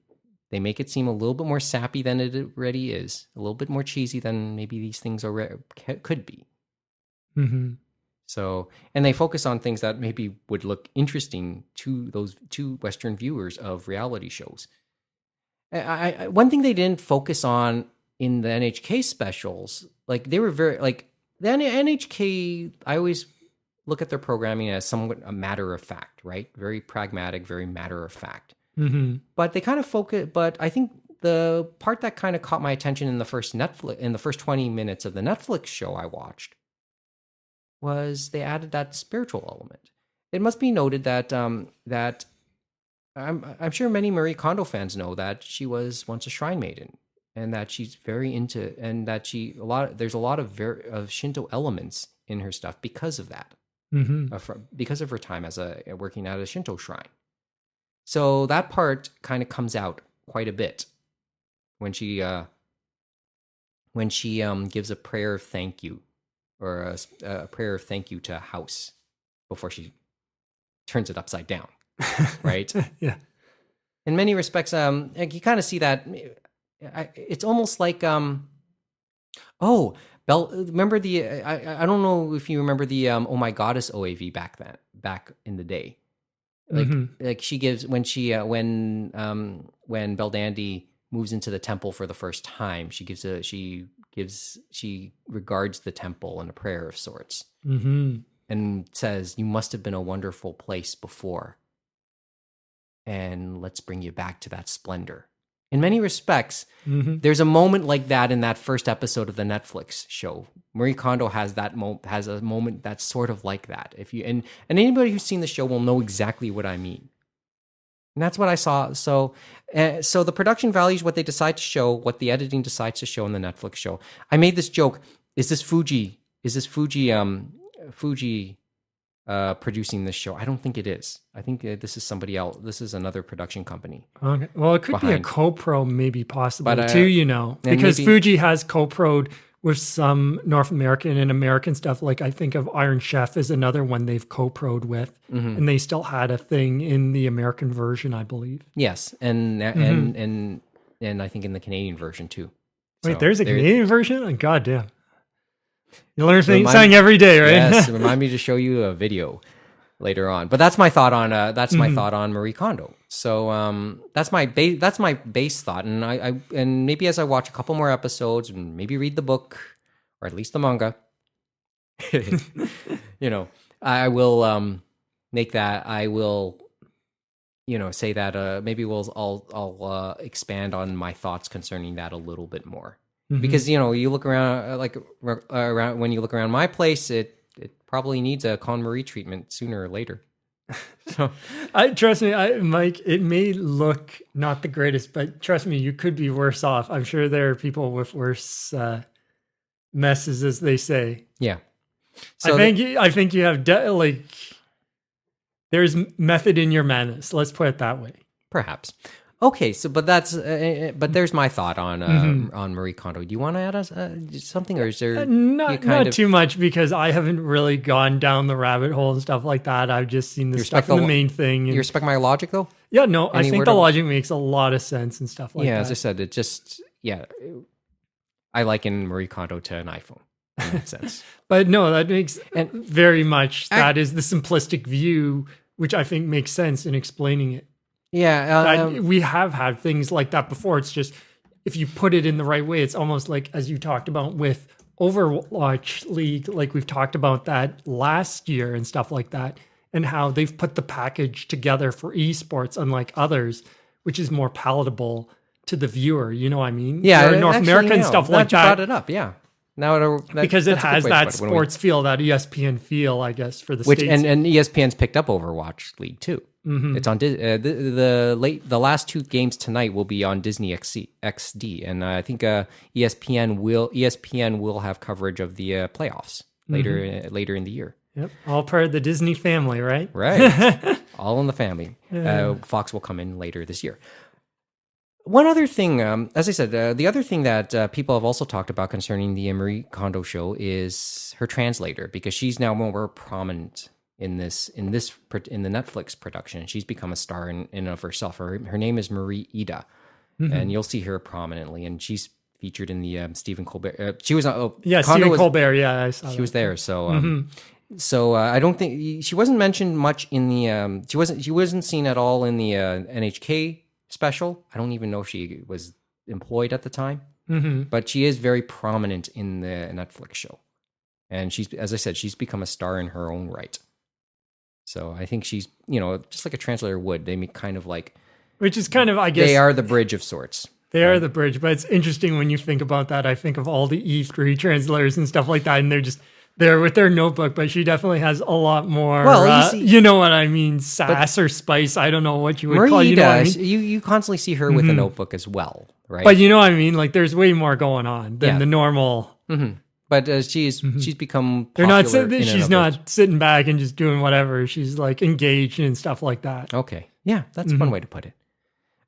[SPEAKER 1] make it seem a little bit more sappy than it already is, a little bit more cheesy than maybe these things could be. Mm-hmm. So, and they focus on things that maybe would look interesting to those two Western viewers of reality shows. One thing they didn't focus on in the NHK specials, like they were very like the NHK. I always look at their programming as somewhat a matter of fact, right? Very pragmatic, very matter of fact. Mm-hmm. But they kind of focus. But I think the part that kind of caught my attention in the first 20 minutes of the Netflix show I watched was they added that spiritual element. It must be noted that that I'm sure many Marie Kondo fans know that she was once a shrine maiden, and that she's very into, and that there's a lot of Shinto elements in her stuff because of that, mm-hmm. Because of her time as working at a Shinto shrine. So that part kind of comes out quite a bit when she gives a prayer of thank you, or a prayer of thank you to a house before she turns it upside down, right?
[SPEAKER 2] Yeah.
[SPEAKER 1] In many respects, you kind of see that. It's almost like, remember the? I don't know if you remember the Oh My Goddess OAV back in the day. Like, mm-hmm. like she gives when Belldandy moves into the temple for the first time, she regards the temple in a prayer of sorts, and says, "You must have been a wonderful place before, and let's bring you back to that splendor." In many respects, there's a moment like that in that first episode of the Netflix show. Marie Kondo has has a moment that's sort of like that. And anybody who's seen the show will know exactly what I mean. And that's what I saw. So the production values, what they decide to show, what the editing decides to show in the Netflix show. I made this joke: Is this Fuji producing this show? I don't think it is. I think this is somebody else. This is another production company.
[SPEAKER 2] Okay. Well, it could be a co-pro, maybe possibly too. Because maybe, Fuji has co-proed with some North American and American stuff. Like I think of Iron Chef is another one they've co-proed with, and they still had a thing in the American version, I believe.
[SPEAKER 1] Yes, and I think in the Canadian version too.
[SPEAKER 2] Wait, there's a Canadian version? Oh, God damn. You learn something every day, right?
[SPEAKER 1] Yes, remind me to show you a video later on. But that's my thought on my thought on Marie Kondo. So that's my base thought, and I maybe as I watch a couple more episodes and maybe read the book or at least the manga, I will make that. I will say that maybe I'll expand on my thoughts concerning that a little bit more. Because you look around when you look around my place, it probably needs a KonMari treatment sooner or later. So,
[SPEAKER 2] trust me, Mike. It may look not the greatest, but trust me, you could be worse off. I'm sure there are people with worse messes, as they say.
[SPEAKER 1] Yeah.
[SPEAKER 2] So I think you have there's method in your madness. Let's put it that way.
[SPEAKER 1] Perhaps. Okay, so but there's my thought on Marie Kondo. Do you want to add something, or is there
[SPEAKER 2] not too much, because I haven't really gone down the rabbit hole and stuff like that. I've just seen the stuff in the main thing.
[SPEAKER 1] You respect my logic, though?
[SPEAKER 2] Yeah, no, I think the logic makes a lot of sense and stuff like that.
[SPEAKER 1] Yeah, as I said, I liken Marie Kondo to an iPhone in that sense.
[SPEAKER 2] But no, that makes very much. That is the simplistic view, which I think makes sense in explaining it.
[SPEAKER 1] Yeah,
[SPEAKER 2] we have had things like that before. It's just if you put it in the right way, it's almost like, as you talked about with Overwatch League, like we've talked about that last year and stuff like that, and how they've put the package together for esports, unlike others, which is more palatable to the viewer. You know what I mean?
[SPEAKER 1] Yeah,
[SPEAKER 2] North American stuff like that.
[SPEAKER 1] Brought it up, yeah.
[SPEAKER 2] Because it has that sports feel, that ESPN feel, I guess, for the States.
[SPEAKER 1] And ESPN's picked up Overwatch League too. It's on the last two games tonight will be on Disney XD, and I think ESPN will have coverage of the playoffs later in the year.
[SPEAKER 2] Yep, all part of the Disney family, right?
[SPEAKER 1] Right, all in the family. Fox will come in later this year. One other thing, as I said, the other thing that people have also talked about concerning the Marie Kondo show is her translator, because she's now more prominent in the Netflix production. She's become a star in and of herself. Her name is Marie Ida, and you'll see her prominently. And she's featured in the Stephen Colbert. She was
[SPEAKER 2] Stephen Colbert. Yeah, I saw
[SPEAKER 1] she was there. So so I don't think she wasn't mentioned much in the. She wasn't seen at all in the NHK special. I don't even know if she was employed at the time, but she is very prominent in the Netflix show, and she's, as I said, she's become a star in her own right. So I think she's, just like a translator would. They make kind of like,
[SPEAKER 2] which is kind of, I guess,
[SPEAKER 1] they are the bridge of sorts.
[SPEAKER 2] They are the bridge, but it's interesting when you think about that. I think of all the E3 translators and stuff like that, and they're just there with their notebook, but she definitely has a lot more, you know what I mean, sass or spice. I don't know what you would call it. You know what I mean?
[SPEAKER 1] You constantly see her with a notebook as well, right?
[SPEAKER 2] But you know what I mean? Like, there's way more going on than the normal.
[SPEAKER 1] But she's become
[SPEAKER 2] popular. She's not sitting back and just doing whatever. She's like engaged and stuff like that.
[SPEAKER 1] Okay. Yeah, that's one way to put it.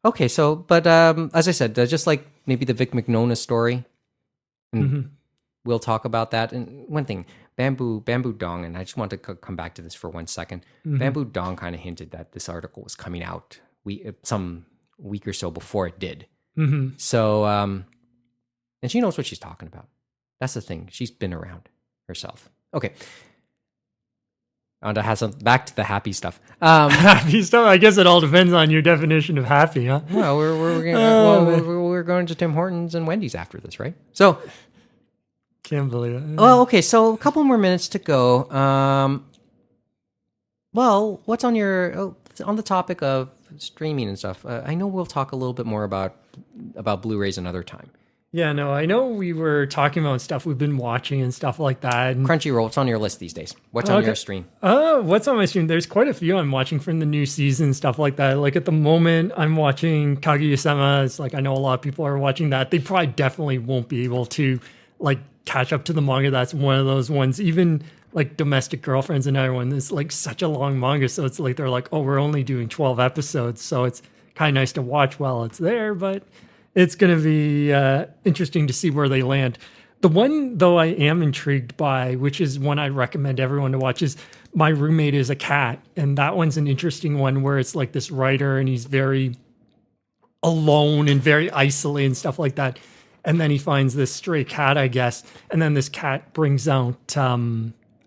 [SPEAKER 1] Okay, so, but as I said, just like maybe the Vic Mignogna story, and we'll talk about that. And one thing, Bamboo Dong, and I just want to come back to this for 1 second. Bamboo Dong kind of hinted that this article was coming out some week or so before it did. So, and she knows what she's talking about. That's the thing. She's been around herself. Okay. Back to the happy stuff.
[SPEAKER 2] Happy stuff. I guess it all depends on your definition of happy, huh?
[SPEAKER 1] Well, we're we're going to Tim Hortons and Wendy's after this, right? So,
[SPEAKER 2] can't believe it.
[SPEAKER 1] Well, okay, so a couple more minutes to go. Well, what's on on the topic of streaming and stuff? I know we'll talk a little bit more about Blu-rays another time.
[SPEAKER 2] Yeah, no, I know we were talking about stuff we've been watching and stuff like that. And
[SPEAKER 1] Crunchyroll, what's on your list these days? What's on your stream?
[SPEAKER 2] What's on my stream? There's quite a few I'm watching from the new season, stuff like that. Like at the moment, I'm watching Kaguya-sama. It's like I know a lot of people are watching that. They probably definitely won't be able to like catch up to the manga. That's one of those ones. Even like Domestic Girlfriend's another one. It's like such a long manga, so it's like they're like, oh, we're only doing 12 episodes, so it's kind of nice to watch while it's there, but it's going to be interesting to see where they land. The one, though, I am intrigued by, which is one I recommend everyone to watch, is My Roommate is a Cat. And that one's an interesting one where it's like this writer and he's very alone and very isolated and stuff like that. And then he finds this stray cat, I guess. And then this cat brings out...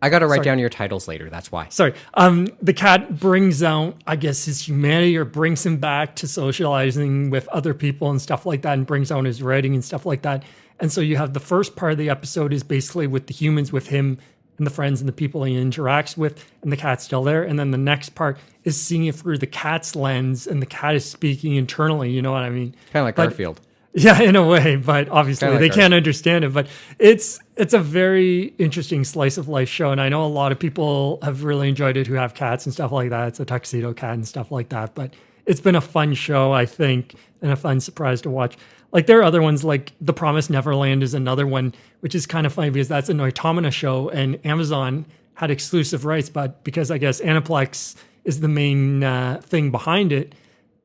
[SPEAKER 1] I got to write down your titles later. That's why.
[SPEAKER 2] Sorry. The cat brings out, I guess, his humanity or brings him back to socializing with other people and stuff like that and brings out his writing and stuff like that. And so you have the first part of the episode is basically with the humans, with him and the friends and the people he interacts with, and the cat's still there. And then the next part is seeing it through the cat's lens and the cat is speaking internally. You know what I mean?
[SPEAKER 1] Kind of like Garfield.
[SPEAKER 2] Yeah, in a way, but obviously they can't understand it. But it's a very interesting slice of life show, and I know a lot of people have really enjoyed it who have cats and stuff like that. It's a tuxedo cat and stuff like that. But it's been a fun show, I think, and a fun surprise to watch. Like there are other ones, like The Promised Neverland is another one, which is kind of funny because that's a Noitamina show, and Amazon had exclusive rights, but because I guess Aniplex is the main thing behind it,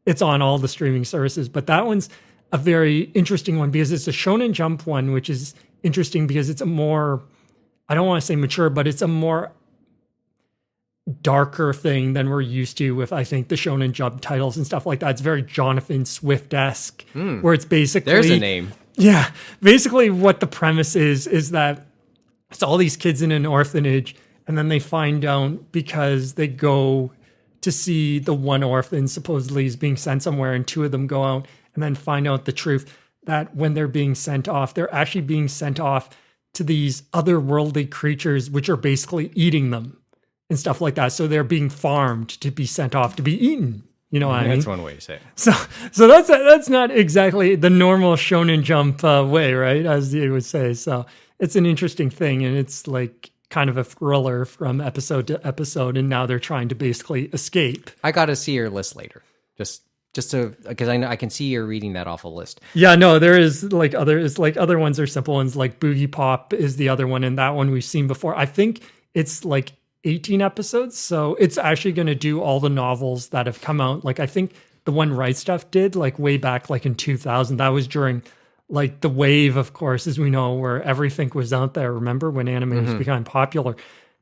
[SPEAKER 2] it's on all the streaming services. But that one's a very interesting one because it's a Shonen Jump one, which is interesting because it's a more, I don't want to say mature, but it's a more darker thing than we're used to with, I think, the Shonen Jump titles and stuff like that. It's very Jonathan Swift-esque, where it's basically...
[SPEAKER 1] There's a name.
[SPEAKER 2] Yeah. Basically what the premise is that it's all these kids in an orphanage, and then they find out because they go to see the one orphan supposedly is being sent somewhere, and two of them go out and then find out the truth that when they're being sent off, they're actually being sent off to these otherworldly creatures, which are basically eating them and stuff like that. So they're being farmed to be sent off to be eaten. You know what I mean?
[SPEAKER 1] That's one way to say it.
[SPEAKER 2] So that's not exactly the normal Shonen Jump way, right? As you would say. So it's an interesting thing, and it's like kind of a thriller from episode to episode, and now they're trying to basically escape.
[SPEAKER 1] I got to see your list later. Just to, because I know I can see you're reading that off a list.
[SPEAKER 2] Yeah, no, there is like other ones are simple ones, like Boogie Pop is the other one, and that one we've seen before. I think it's like 18 episodes, so it's actually going to do all the novels that have come out. Like I think the one Right Stuff did like way back like in 2000. That was during like the wave, of course, as we know, where everything was out there. Remember when anime was becoming popular?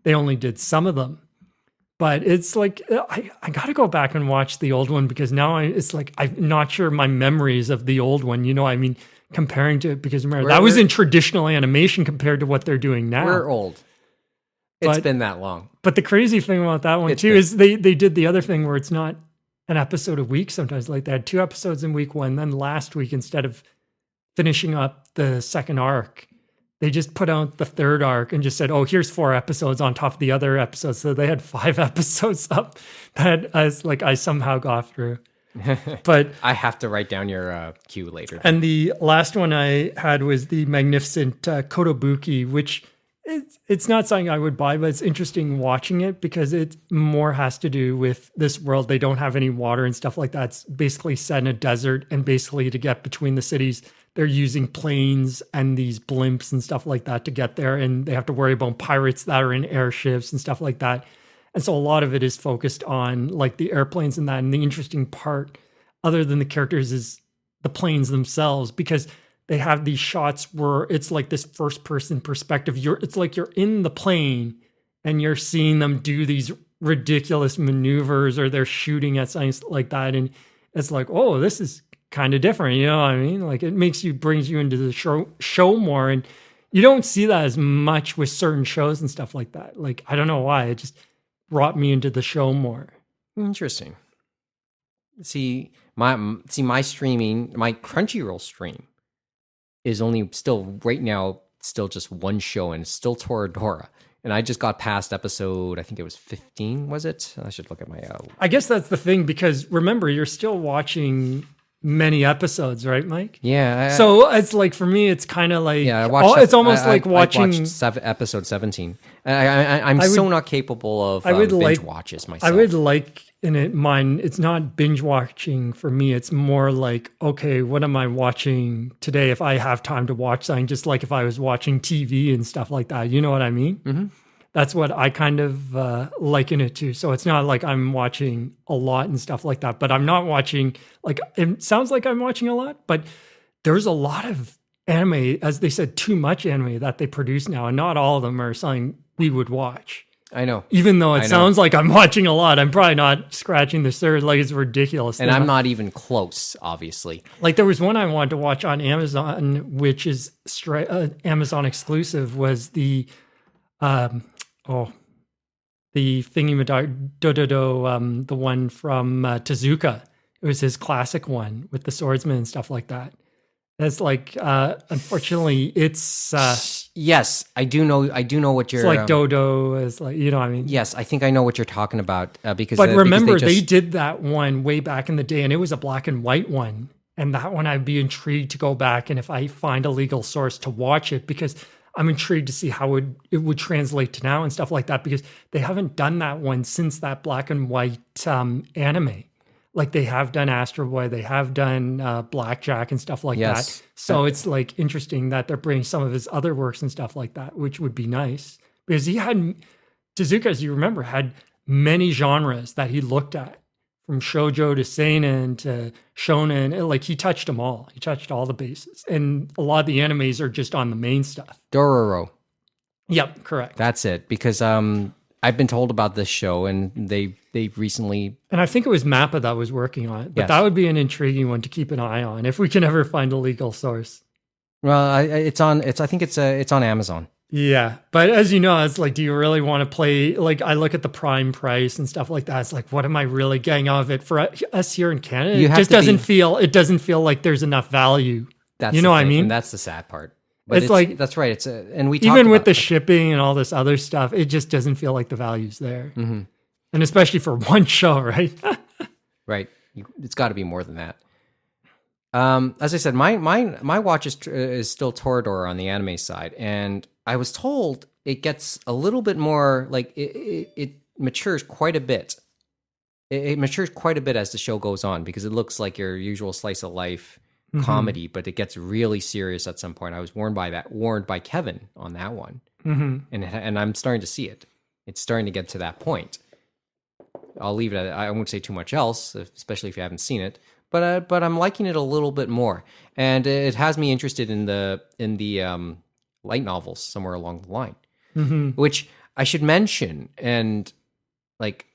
[SPEAKER 2] They only did some of them. But it's like, I got to go back and watch the old one because now it's like, I'm not sure my memories of the old one, you know, I mean, comparing to it, because remember, that was in traditional animation compared to what they're doing now.
[SPEAKER 1] We're old. It's been that long.
[SPEAKER 2] But the crazy thing about that one is they did the other thing where it's not an episode a week sometimes. Like they had 2 episodes in week 1, then last week, instead of finishing up the second arc, they just put out the third arc and just said, oh, here's 4 episodes on top of the other episodes. So they had 5 episodes up that I somehow got through. But
[SPEAKER 1] I have to write down your cue later.
[SPEAKER 2] And the last one I had was the magnificent Kotobuki, which it's not something I would buy, but it's interesting watching it because it more has to do with this world. They don't have any water and stuff like that. It's basically set in a desert, and basically to get between the cities, they're using planes and these blimps and stuff like that to get there. And they have to worry about pirates that are in airships and stuff like that. And so a lot of it is focused on like the airplanes and that. And the interesting part, other than the characters, is the planes themselves, because they have these shots where it's like this first person perspective. It's like you're in the plane and you're seeing them do these ridiculous maneuvers, or they're shooting at something like that. And it's like, oh, this is kind of different, you know what I mean? Like it brings you into the show more, and you don't see that as much with certain shows and stuff like that. Like I don't know why, it just brought me into the show more.
[SPEAKER 1] Interesting. my streaming, my Crunchyroll stream is only still right now still just one show, and it's still Toradora. And I just got past episode, I think it was 15, was it? I should look at my...
[SPEAKER 2] I guess that's the thing, because remember, you're still watching many episodes, right, Mike?
[SPEAKER 1] Yeah.
[SPEAKER 2] So it's like, for me, it's kind of like...
[SPEAKER 1] Yeah, I watched...
[SPEAKER 2] it's almost like watching...
[SPEAKER 1] I watched episode 17. I'm so not capable of binge watches myself.
[SPEAKER 2] I would like... mine, it's not binge watching for me. It's more like, okay, what am I watching today? If I have time to watch something, just like if I was watching TV and stuff like that, you know what I mean? Mm-hmm. That's what I kind of liken it to. So it's not like I'm watching a lot and stuff like that, but I'm not watching, like, it sounds like I'm watching a lot, but there's a lot of anime, as they said, too much anime that they produce now, and not all of them are something we would watch.
[SPEAKER 1] I know.
[SPEAKER 2] Even though it sounds like I'm watching a lot, I'm probably not scratching the surface. Like, it's ridiculous.
[SPEAKER 1] And I'm not even close, obviously.
[SPEAKER 2] Like, there was one I wanted to watch on Amazon, which is Amazon exclusive, was the the thingy the one from Tezuka. It was his classic one with the swordsman and stuff like that. That's like, unfortunately, it's...
[SPEAKER 1] yes, I do know what you're...
[SPEAKER 2] It's like Dodo, is like, you know what I mean?
[SPEAKER 1] Yes, I think I know what you're talking about. Because
[SPEAKER 2] remember, they did that one way back in the day, and it was a black and white one. And that one, I'd be intrigued to go back, and if I find a legal source, to watch it, because I'm intrigued to see how it would translate to now and stuff like that, because they haven't done that one since that black and white anime. Like, they have done Astro Boy, they have done Blackjack and stuff like that. So it's like interesting that they're bringing some of his other works and stuff like that, which would be nice, because Tezuka, as you remember, had many genres that he looked at, from shoujo to seinen to shonen. Like, he touched them all. He touched all the bases, and a lot of the animes are just on the main stuff.
[SPEAKER 1] Dororo.
[SPEAKER 2] Yep, correct.
[SPEAKER 1] That's it. Because I've been told about this show, and they recently...
[SPEAKER 2] And I think it was Mappa that was working on it. But that would be an intriguing one to keep an eye on if we can ever find a legal source.
[SPEAKER 1] Well, I think it's on Amazon.
[SPEAKER 2] Yeah. But as you know, it's like, do you really want to play... Like, I look at the Prime price and stuff like that. It's like, what am I really getting out of it? For us here in Canada, it just doesn't feel like there's enough value. You know what I mean?
[SPEAKER 1] And that's the sad part. But
[SPEAKER 2] it's like,
[SPEAKER 1] that's right. And we
[SPEAKER 2] even with the shipping and all this other stuff, it just doesn't feel like the value's there. Mm-hmm. And especially for one show, right?
[SPEAKER 1] Right. It's got to be more than that. As I said, my watch is still Toradora on the anime side, and I was told it gets a little bit more, like, it matures quite a bit. It matures quite a bit as the show goes on, because it looks like your usual slice of life comedy, but it gets really serious at some point. I was warned by Kevin on that one, and I'm starting to see it. It's starting to get to that point. I'll leave it at that. I won't say too much else, especially if you haven't seen it. But I'm liking it a little bit more, and it has me interested in the light novels somewhere along the line, which I should mention. And like,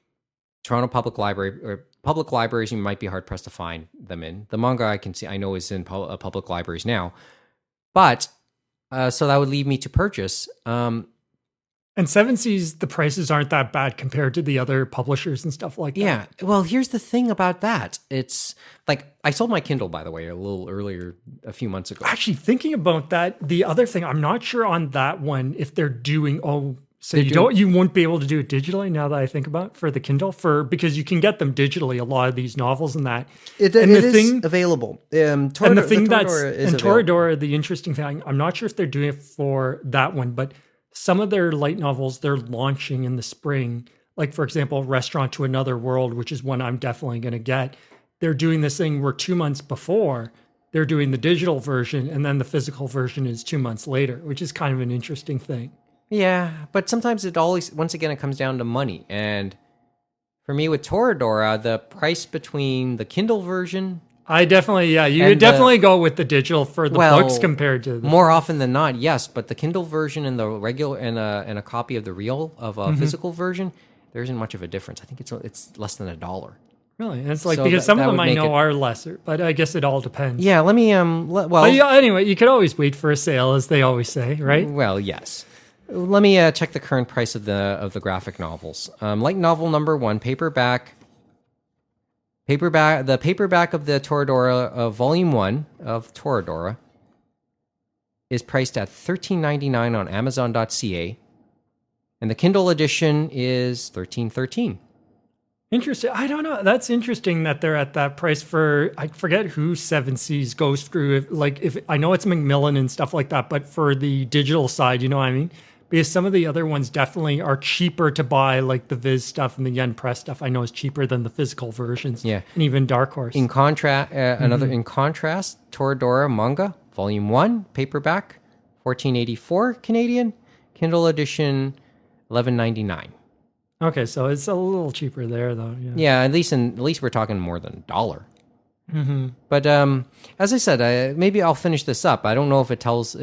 [SPEAKER 1] Toronto Public Library, or public libraries, you might be hard pressed to find them in. The manga I know is in public libraries now, but so that would lead me to purchase.
[SPEAKER 2] And Seven Seas, the prices aren't that bad compared to the other publishers and stuff like that.
[SPEAKER 1] Yeah. Well, here's the thing about that. It's like, I sold my Kindle, by the way, a little earlier, a few months ago.
[SPEAKER 2] Actually, thinking about that, the other thing, I'm not sure on that one if they're doing, you won't be able to do it digitally, now that I think about it, for the Kindle, because you can get them digitally, a lot of these novels and that.
[SPEAKER 1] It is available.
[SPEAKER 2] Toradora, the interesting thing, I'm not sure if they're doing it for that one, but some of their light novels they're launching in the spring, like, for example, Restaurant to Another World, which is one I'm definitely going to get. They're doing this thing where 2 months before, they're doing the digital version, and then the physical version is 2 months later, which is kind of an interesting thing.
[SPEAKER 1] Yeah, but sometimes once again, it comes down to money. And for me with Toradora, the price between the Kindle version...
[SPEAKER 2] I definitely, you would definitely go with the digital for the books compared to
[SPEAKER 1] more often than not, yes. But the Kindle version and the regular and a copy of the real of a physical version, there isn't much of a difference. I think it's less than $1.
[SPEAKER 2] Really, and it's like, because some of them I know are lesser, but I guess it all depends.
[SPEAKER 1] Yeah, let me
[SPEAKER 2] anyway, you could always wait for a sale, as they always say, right?
[SPEAKER 1] Well, yes. Let me check the current price of the graphic novels. Light novel number 1, paperback. The paperback of the Toradora, Volume 1 of Toradora, is priced at $13.99 on Amazon.ca, and the Kindle edition is $13.13.
[SPEAKER 2] Interesting. I don't know. That's interesting that they're at that price for, I forget who Seven Seas goes through. If I know it's Macmillan and stuff like that, but for the digital side, you know what I mean? Because some of the other ones definitely are cheaper to buy, like the Viz stuff and the Yen Press stuff. I know is cheaper than the physical versions.
[SPEAKER 1] Yeah,
[SPEAKER 2] and even Dark Horse.
[SPEAKER 1] In contrast, Toradora manga Volume 1 paperback, $14.84 Canadian. Kindle edition, $11.99.
[SPEAKER 2] Okay, so it's a little cheaper there, though.
[SPEAKER 1] Yeah, at least we're talking more than $1. Mm-hmm. But as I said, maybe I'll finish this up. I don't know if it tells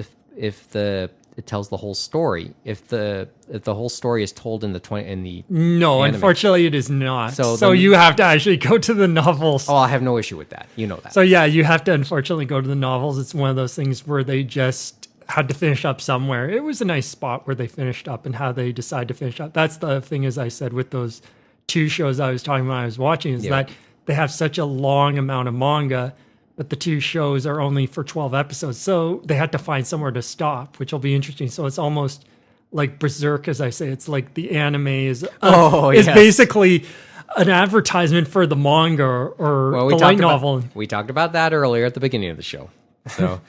[SPEAKER 1] it tells the whole story. If the whole story is told in the
[SPEAKER 2] no,
[SPEAKER 1] anime.
[SPEAKER 2] Unfortunately, it is not. So you have to actually go to the novels.
[SPEAKER 1] Oh, I have no issue with that. You know that.
[SPEAKER 2] So yeah, you have to unfortunately go to the novels. It's one of those things where they just had to finish up somewhere. It was a nice spot where they finished up and how they decide to finish up. That's the thing, as I said, with those 2 shows I was talking about I was watching, is that they have such a long amount of manga, but the 2 shows are only for 12 episodes. So they had to find somewhere to stop, which will be interesting. So it's almost like Berserk, as I say. It's like the anime is basically an advertisement for the manga or the light novel.
[SPEAKER 1] We talked about that earlier at the beginning of the show. So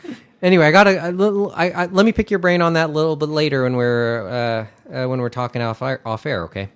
[SPEAKER 1] anyway, I got let me pick your brain on that a little bit later when we're talking off air, okay?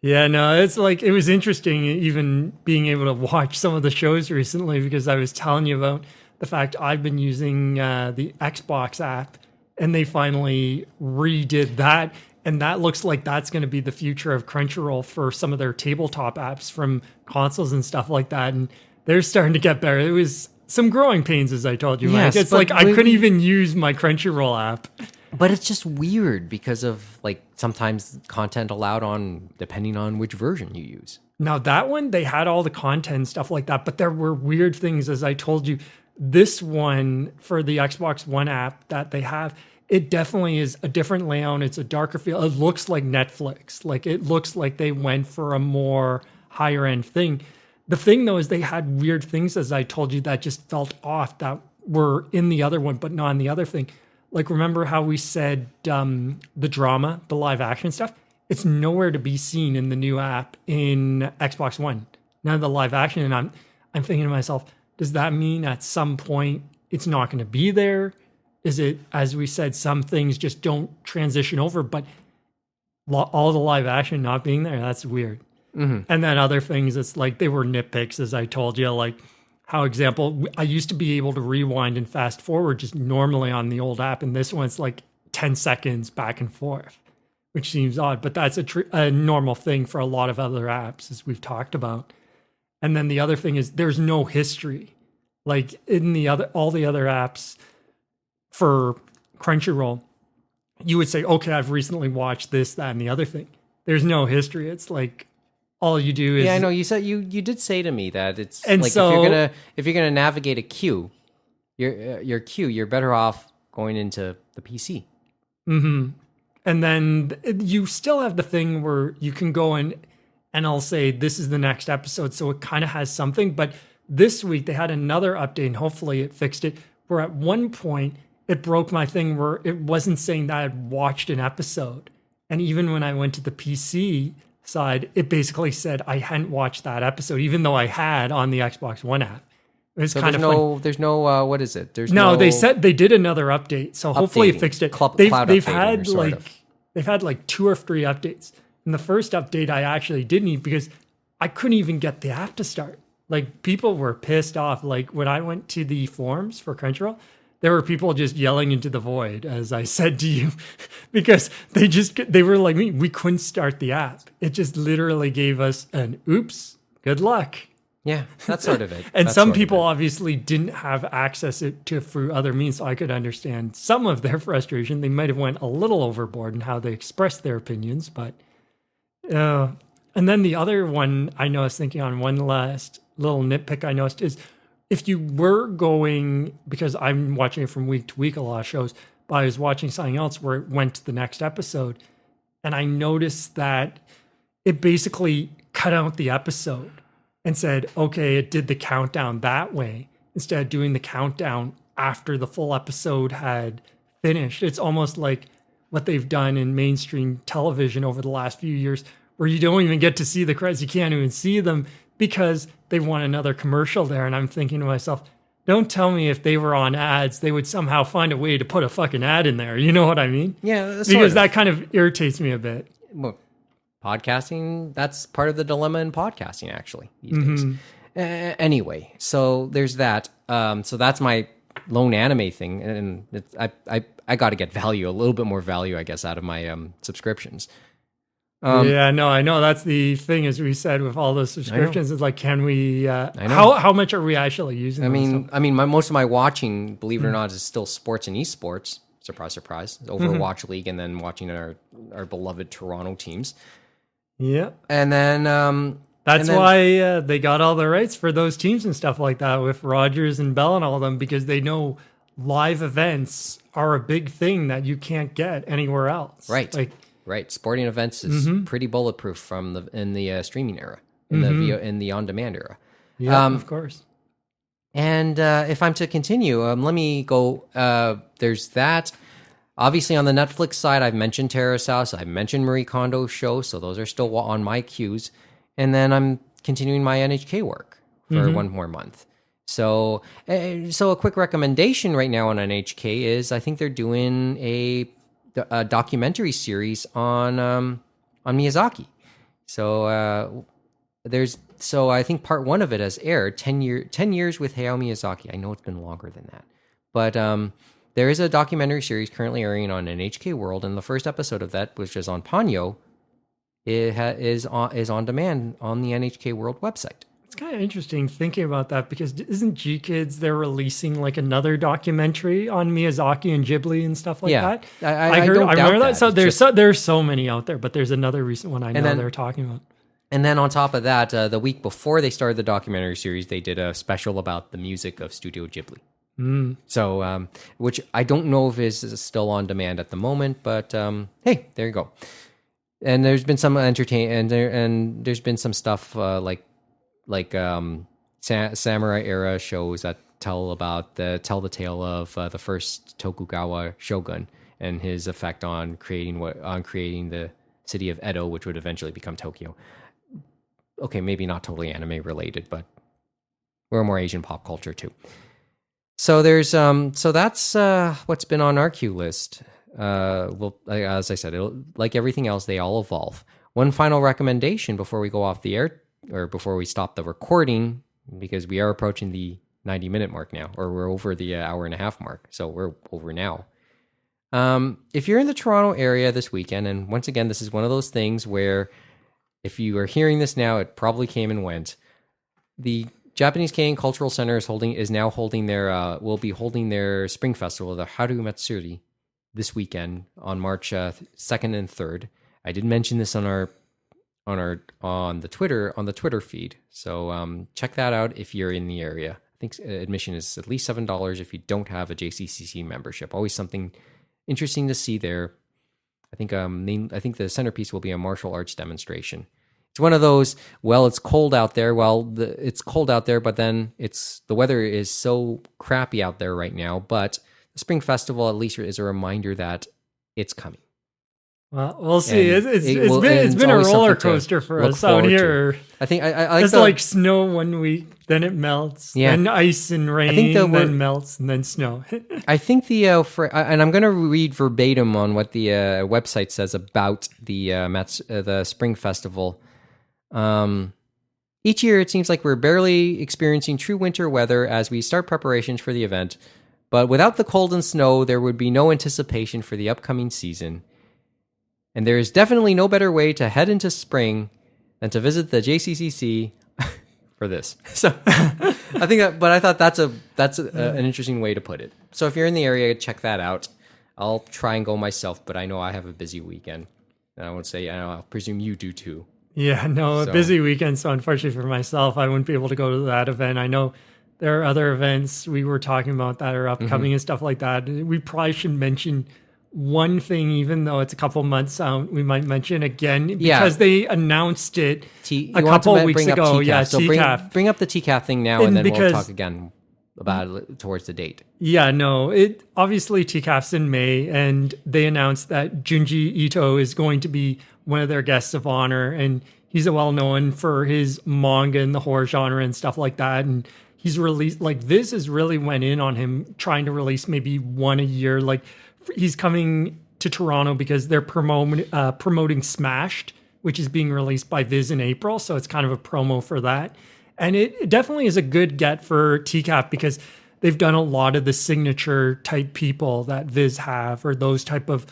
[SPEAKER 2] Yeah, no, it's like, it was interesting even being able to watch some of the shows recently, because I was telling you about the fact I've been using the Xbox app, and they finally redid that. And that looks like that's going to be the future of Crunchyroll for some of their tabletop apps from consoles and stuff like that. And they're starting to get better. It was some growing pains, as I told you, Mike. It's like I couldn't even use my Crunchyroll app.
[SPEAKER 1] But it's just weird because of, like, sometimes content allowed on, depending on which version you use.
[SPEAKER 2] Now, that one, they had all the content and stuff like that, but there were weird things, as I told you. This one, for the Xbox One app that they have, it definitely is a different layout. It's a darker feel. It looks like Netflix. Like, it looks like they went for a more higher-end thing. The thing, though, is they had weird things, as I told you, that just felt off, that were in the other one, but not in the other thing. Like, remember how we said the drama, the live action stuff? It's nowhere to be seen in the new app in Xbox One. None of the live action. And I'm thinking to myself, does that mean at some point it's not going to be there? Is it, as we said, some things just don't transition over, but all the live action not being there? That's weird. Mm-hmm. And then other things, it's like they were nitpicks, as I told you, like, how, example, I used to be able to rewind and fast forward just normally on the old app, and this one's like 10 seconds back and forth, which seems odd, but that's a normal thing for a lot of other apps, as we've talked about. And then the other thing is there's no history. Like in all the other apps for Crunchyroll, you would say, okay, I've recently watched this, that, and the other thing. There's no history. It's like, all you do is...
[SPEAKER 1] Yeah, I know. You said you did say to me that it's and like, so, if you're gonna navigate a queue, your queue, you're better off going into the PC.
[SPEAKER 2] Mm-hmm. And then you still have the thing where you can go in and I'll say, this is the next episode, so it kind of has something. But this week they had another update, and hopefully it fixed it, where at one point it broke my thing where it wasn't saying that I had watched an episode. And even when I went to the PC side, it basically said I hadn't watched that episode, even though I had on the Xbox One app. It was kind of fun.
[SPEAKER 1] There's no what is it?
[SPEAKER 2] They said they did another update, so hopefully it fixed it. They've had like 2 or 3 updates. And the first update I actually did need, because I couldn't even get the app to start. Like, people were pissed off. Like, when I went to the forums for Crunchyroll, there were people just yelling into the void, as I said to you, because they were like me. We couldn't start the app. It just literally gave us an oops, good luck.
[SPEAKER 1] Yeah, that's sort of it.
[SPEAKER 2] And some people obviously didn't have access to through other means, so I could understand some of their frustration. They might have went a little overboard in how they expressed their opinions, but and then the other one I know, I was thinking on one last little nitpick I noticed is, if you were going, because I'm watching it from week to week, a lot of shows, but I was watching something else where it went to the next episode, and I noticed that it basically cut out the episode. and said, okay, it did the countdown that way instead of doing the countdown after the full episode had finished. It's almost like what they've done in mainstream television over the last few years, where you don't even get to see the credits. You can't even see them because they want another commercial there. And I'm thinking to myself, don't tell me if they were on ads, they would somehow find a way to put a fucking ad in there. You know what I mean?
[SPEAKER 1] Yeah.
[SPEAKER 2] Because that kind of irritates me a bit.
[SPEAKER 1] Well, podcasting, that's part of the dilemma in podcasting, actually, these days. Anyway, so there's that. So that's my lone anime thing. And I got to get value, a little bit more value, I guess, out of my subscriptions.
[SPEAKER 2] I know that's the thing, as we said, with all those subscriptions, is like, can we, how much are we actually using?
[SPEAKER 1] Most of my watching, believe it or not, is still sports and esports. Surprise, surprise. Overwatch League, and then watching our beloved Toronto teams.
[SPEAKER 2] Yeah.
[SPEAKER 1] And then,
[SPEAKER 2] that's why they got all the rights for those teams and stuff like that with Rogers and Bell and all of them, because they know live events are a big thing that you can't get anywhere else.
[SPEAKER 1] Right. Right, sporting events is pretty bulletproof in the streaming era, in the on-demand era.
[SPEAKER 2] Yeah, of course.
[SPEAKER 1] And if I'm to continue, let me go. There's that. Obviously, on the Netflix side, I've mentioned Terrace House. I've mentioned Marie Kondo show, so those are still on my queues. And then I'm continuing my NHK work for one more month. So a quick recommendation right now on NHK is I think they're doing a documentary series on Miyazaki. So I think part one of it has aired 10 years with Hayao Miyazaki. I know it's been longer than that, but there is a documentary series currently airing on NHK World, and the first episode of that, which is on Ponyo, is on demand on the NHK World website.
[SPEAKER 2] It's kind of interesting thinking about that, because isn't G-Kids, they're releasing like another documentary on Miyazaki and Ghibli and stuff like that? I remember that. So there's so many out there, but there's another recent one I know they're talking about.
[SPEAKER 1] And then on top of that, the week before they started the documentary series, they did a special about the music of Studio Ghibli. So, which I don't know if is still on demand at the moment, but hey, there you go. And there's been some and there's been some stuff like samurai era shows that tell the tale of the first Tokugawa shogun and his effect on creating the city of Edo, which would eventually become Tokyo. Okay, maybe not totally anime related, but we're more Asian pop culture too. So there's so that's what's been on our queue list. Well, as I said, like everything else, they all evolve. One final recommendation before we go off the air, or before we stop the recording, because we are approaching the 90-minute mark now, or we're over the hour and a half mark, so we're over now. If you're in the Toronto area this weekend, and once again, this is one of those things where if you are hearing this now, it probably came and went. The Japanese Canadian Cultural Center will be holding their spring festival, the Haru Matsuri, this weekend on March 2nd and 3rd. I did mention this on the Twitter feed. So check that out if you're in the area. I think admission is at least $7 if you don't have a JCCC membership. Always something interesting to see there. I think the centerpiece will be a martial arts demonstration. It's one of those, well, it's cold out there. It's cold out there, but then the weather is so crappy out there right now. But the Spring Festival at least is a reminder that it's coming.
[SPEAKER 2] Well, we'll see. It's been a roller coaster for us out here.
[SPEAKER 1] I think I
[SPEAKER 2] it's like snow one week, then it melts, then ice and rain, then melts, and then snow.
[SPEAKER 1] I think and I'm going to read verbatim on what the website says about the Spring Festival. Each year, it seems like we're barely experiencing true winter weather as we start preparations for the event. But without the cold and snow, there would be no anticipation for the upcoming season. And there is definitely no better way to head into spring than to visit the JCCC for this. So I think I thought that's an interesting way to put it. So if you're in the area, check that out. I'll try and go myself, but I know I have a busy weekend. And I would say, I'll presume you do too.
[SPEAKER 2] Yeah, no, a busy weekend. So unfortunately for myself, I wouldn't be able to go to that event. I know there are other events we were talking about that are upcoming and stuff like that. We probably should mention one thing, even though it's a couple months out, we might mention again because they announced it a couple weeks ago. Yeah,
[SPEAKER 1] so bring up the TCAF thing now, and then we'll talk again about it towards the date.
[SPEAKER 2] Yeah, no, it obviously TCAF's in May, and they announced that Junji Ito is going to be one of their guests of honor, and he's well known for his manga and the horror genre and stuff like that. And he's released, like, Viz has really went in on him, trying to release maybe one a year. Like, he's coming to Toronto because they're promoting Smashed, which is being released by Viz in April. So it's kind of a promo for that. And it definitely is a good get for TCAF because they've done a lot of the signature type people that Viz have, or those type of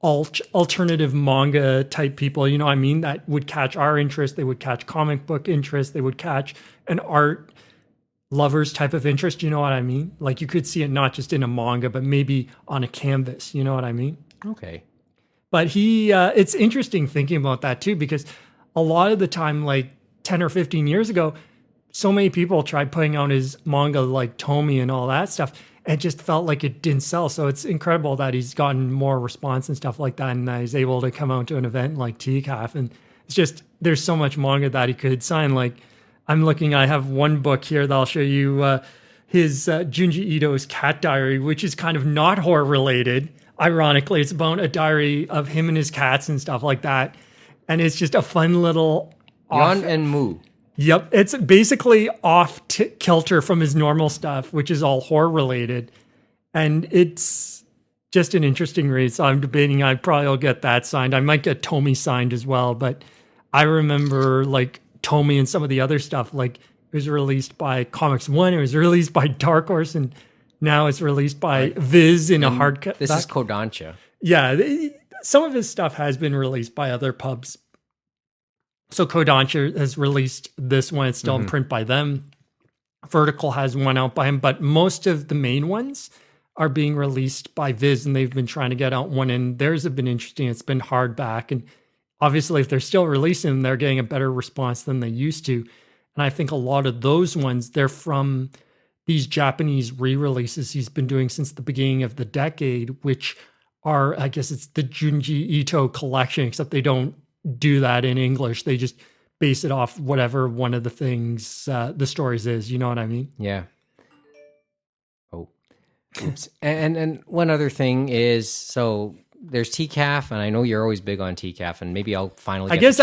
[SPEAKER 2] alternative manga type people, you know what I mean? That would catch our interest. They would catch comic book interest. They would catch an art lovers type of interest. You know what I mean? Like, you could see it not just in a manga, but maybe on a canvas. You know what I mean?
[SPEAKER 1] Okay.
[SPEAKER 2] But it's interesting thinking about that too, because a lot of the time, like 10 or 15 years ago, so many people tried putting out his manga like Tomy and all that stuff. It just felt like it didn't sell. So it's incredible that he's gotten more response and stuff like that, and that he's able to come out to an event like TCAF. And it's just, there's so much manga that he could sign. Like, I have one book here that I'll show you, his Junji Ito's Cat Diary, which is kind of not horror related. Ironically, it's about a diary of him and his cats and stuff like that. And it's just a fun little...
[SPEAKER 1] Yon and Moo.
[SPEAKER 2] Yep, it's basically off kilter from his normal stuff, which is all horror related, and it's just an interesting read. So I'm debating I probably will get that signed. I might get Tomy signed as well, but I remember like Tomy and some of the other stuff. Like, it was released by Comics One, it was released by Dark Horse, and now it's released by Viz in a hardcover.
[SPEAKER 1] This is Kodansha.
[SPEAKER 2] Yeah, some of his stuff has been released by other pubs. So Kodansha has released this one. It's still in print by them. Vertical has one out by him, but most of the main ones are being released by Viz, and they've been trying to get out one, and theirs have been interesting. It's been hardback, and obviously if they're still releasing them, they're getting a better response than they used to. And I think a lot of those ones, they're from these Japanese re-releases he's been doing since the beginning of the decade, which are, I guess it's the Junji Ito collection, except they don't do that in English. They just base it off whatever one of the things, the stories is. You know what I mean?
[SPEAKER 1] Yeah. Oh, oops. and one other thing is, so there's TCAF, and I know you're always big on TCAF, and maybe I'll finally. I guess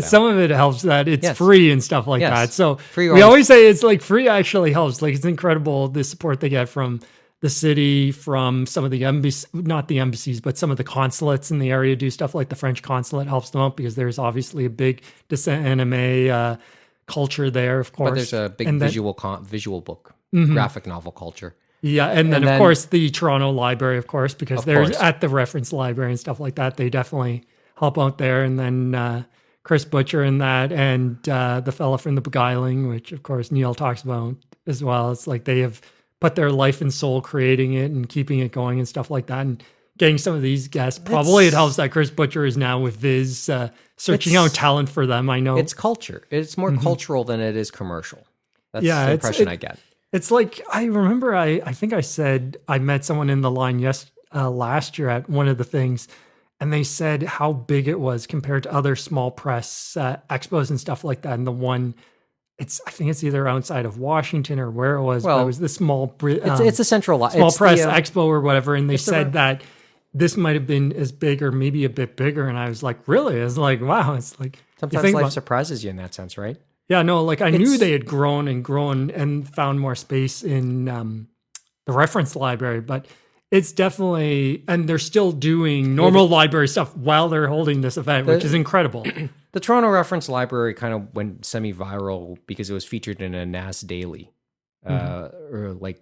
[SPEAKER 2] some of it helps that it's free and stuff like that. So
[SPEAKER 1] free
[SPEAKER 2] we always say it's like free actually helps. Like, it's incredible the support they get from the city, from some of the not the embassies, but some of the consulates in the area do stuff. Like the French consulate helps them out because there's obviously a big descent anime culture there, of course.
[SPEAKER 1] But there's a big visual book, graphic novel culture.
[SPEAKER 2] Yeah, and then of course the Toronto Library, of course, because they're at the reference library and stuff like that. They definitely help out there. And then Chris Butcher in that, and the fella from The Beguiling, which of course Neil talks about as well. It's like they have put their life and soul creating it and keeping it going and stuff like that. And getting some of these guests, probably it helps that Chris Butcher is now with Viz, searching out talent for them. I know
[SPEAKER 1] it's culture. It's more cultural than it is commercial. That's the impression I get.
[SPEAKER 2] It's like, I remember, I think I said I met someone in the line last year at one of the things, and they said how big it was compared to other small press expos and stuff like that. And the one, I think it's either outside of Washington or where it was, but it was the small...
[SPEAKER 1] it's a small
[SPEAKER 2] press expo or whatever, and they said that this might have been as big or maybe a bit bigger, and I was like, really? I was like, wow. It's like...
[SPEAKER 1] Sometimes life surprises you in that sense, right?
[SPEAKER 2] Yeah, no, like I knew they had grown and found more space in the reference library, but it's definitely, and they're still doing normal library stuff while they're holding this event, which is incredible.
[SPEAKER 1] The Toronto Reference Library kind of went semi-viral because it was featured in a NAS Daily, or like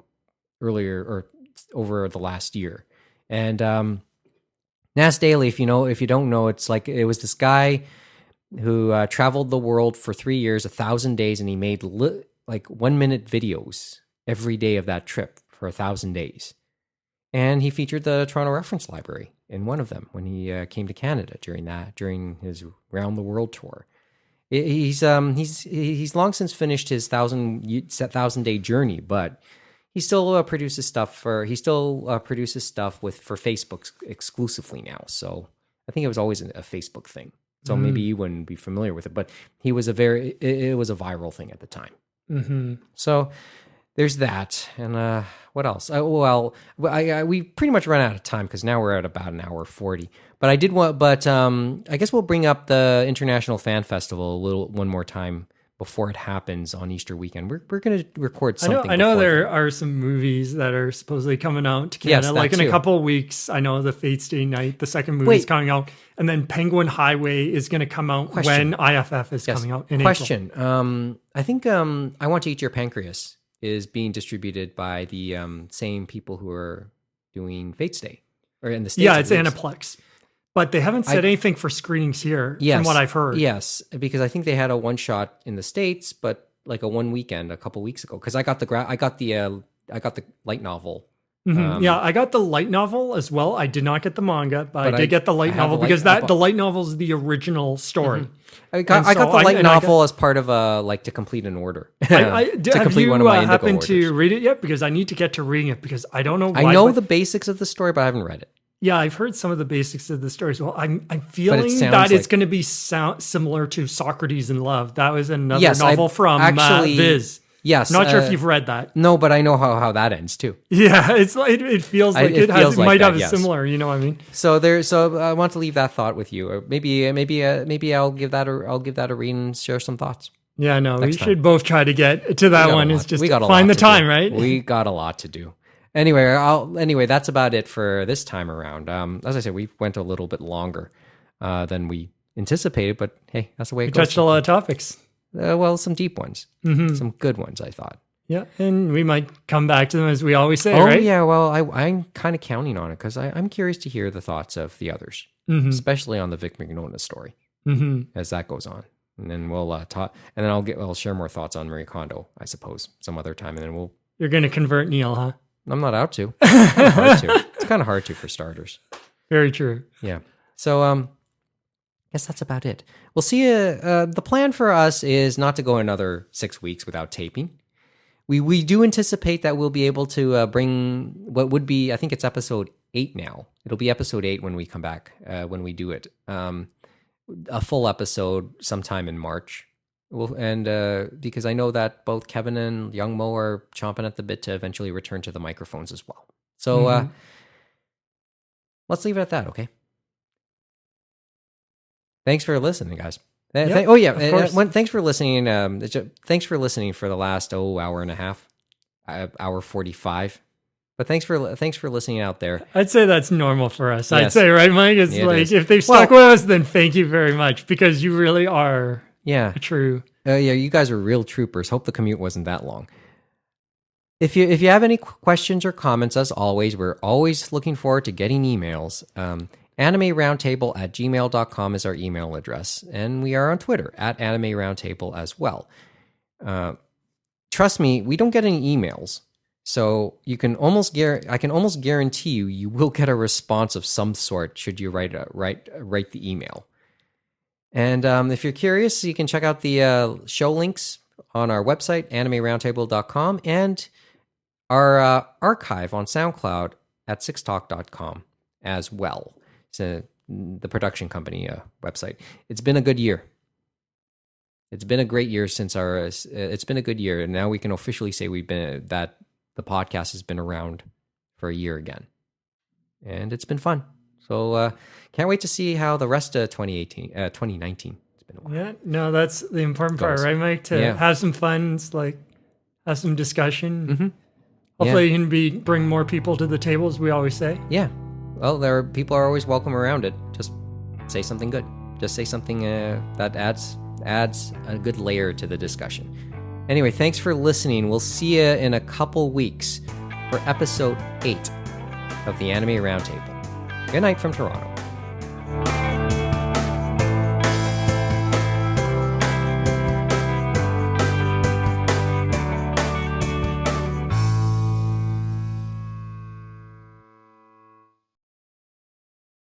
[SPEAKER 1] earlier or over the last year. And NAS Daily, if you don't know, it's like it was this guy who traveled the world for 3 years, 1,000 days, and he made like 1 minute videos every day of that trip for 1,000 days. And he featured the Toronto Reference Library in one of them when he came to Canada during his round the world tour. He's long since finished his 1,000 day journey, but produces stuff for Facebook exclusively now. So I think it was always a Facebook thing. So maybe you wouldn't be familiar with it, but it was a viral thing at the time.
[SPEAKER 2] Mm-hmm.
[SPEAKER 1] So there's that. And what else? We pretty much run out of time because now we're at about an hour 40. But I guess we'll bring up the International Fan Festival one more time before it happens on Easter weekend. We're going to record something.
[SPEAKER 2] I know there are some movies that are supposedly coming out to Canada, like in a couple of weeks. I know the Fates Day Night, the second movie is coming out, and then Penguin Highway is going to come out when IFF is coming out in April.
[SPEAKER 1] I think I Want to Eat Your Pancreas is being distributed by the same people who are doing Fates Day, or in the States.
[SPEAKER 2] Yeah, it's Aniplex. But they haven't said anything for screenings here, from what I've heard.
[SPEAKER 1] Yes, because I think they had a one shot in the States, but like a one weekend a couple weeks ago. Because I got the light novel.
[SPEAKER 2] Mm-hmm. I got the light novel as well. I did not get the manga, but I did get the light novel because the light novel is the original story. Mm-hmm.
[SPEAKER 1] I got the light novel as part of to complete an order.
[SPEAKER 2] Have you happened to read it yet? Because I need to get to reading it because I don't know why.
[SPEAKER 1] I know the basics of the story, but I haven't read it.
[SPEAKER 2] Yeah, I've heard some of the basics of the story. Well, I'm feeling that it's going to be similar to Socrates in Love. That was another novel from Viz.
[SPEAKER 1] Yes,
[SPEAKER 2] not sure if you've read that.
[SPEAKER 1] No, but I know how that ends too.
[SPEAKER 2] Yeah, it feels like it might have a similar. You know what I mean?
[SPEAKER 1] So I want to leave that thought with you. Or maybe I'll give that a read and share some thoughts.
[SPEAKER 2] Yeah, no, we should both try to get to that one. It's just find the time, right?
[SPEAKER 1] We got a lot to do. Anyway, that's about it for this time around. As I said, we went a little bit longer than we anticipated, but hey, that's the way it goes.
[SPEAKER 2] We touched a lot of topics.
[SPEAKER 1] Some deep ones, some good ones, I thought.
[SPEAKER 2] Yeah, and we might come back to them as we always say,
[SPEAKER 1] right?
[SPEAKER 2] Oh,
[SPEAKER 1] yeah, well, I'm kind of counting on it because I'm curious to hear the thoughts of the others, especially on the Vic Mignogna story as that goes on. And then we'll talk, and then I'll share more thoughts on Marie Kondo, I suppose, some other time, and then
[SPEAKER 2] You're going to convert Neil, huh?
[SPEAKER 1] I'm not out to. It's kind of hard to for starters.
[SPEAKER 2] Very true.
[SPEAKER 1] Yeah. So, I guess that's about it. We'll see. The plan for us is not to go another 6 weeks without taping. We do anticipate that we'll be able to bring what would be, I think it's episode 8 now. It'll be episode 8 when we come back, when we do it. A full episode sometime in March. Because I know that both Kevin and Young Mo are chomping at the bit to eventually return to the microphones as well. So let's leave it at that, okay? Thanks for listening, guys. Thanks for listening. Thanks for listening for the last hour and a half, hour 45. But thanks for listening out there.
[SPEAKER 2] I'd say that's normal for us. Yes. I'd say, right, Mike? It's if they've stuck with us, then thank you very much because you really are.
[SPEAKER 1] Yeah,
[SPEAKER 2] true.
[SPEAKER 1] You guys are real troopers. Hope the commute wasn't that long. If you have any questions or comments, as always, we're always looking forward to getting emails. animeroundtable@gmail.com is our email address, and we are on Twitter @animeroundtable as well. Trust me, we don't get any emails, so I can almost guarantee you will get a response of some sort should you write the email. And if you're curious, you can check out the show links on our website, animeroundtable.com, and our archive on SoundCloud at sixtalk.com as well. It's the production company website. It's been a good year. It's been a great year it's been a good year, and now we can officially say that the podcast has been around for a year again. And it's been fun. So can't wait to see how the rest of 2019, it's been a while.
[SPEAKER 2] Yeah, no, that's the important part, right, Mike? To have some fun, have some discussion.
[SPEAKER 1] Mm-hmm.
[SPEAKER 2] Hopefully you can bring more people to the table, as we always say.
[SPEAKER 1] Yeah. Well, people are always welcome around it. Just say something good. Just say something that adds a good layer to the discussion. Anyway, thanks for listening. We'll see you in a couple weeks for episode 8 of the Anime Roundtable. Good night from Toronto.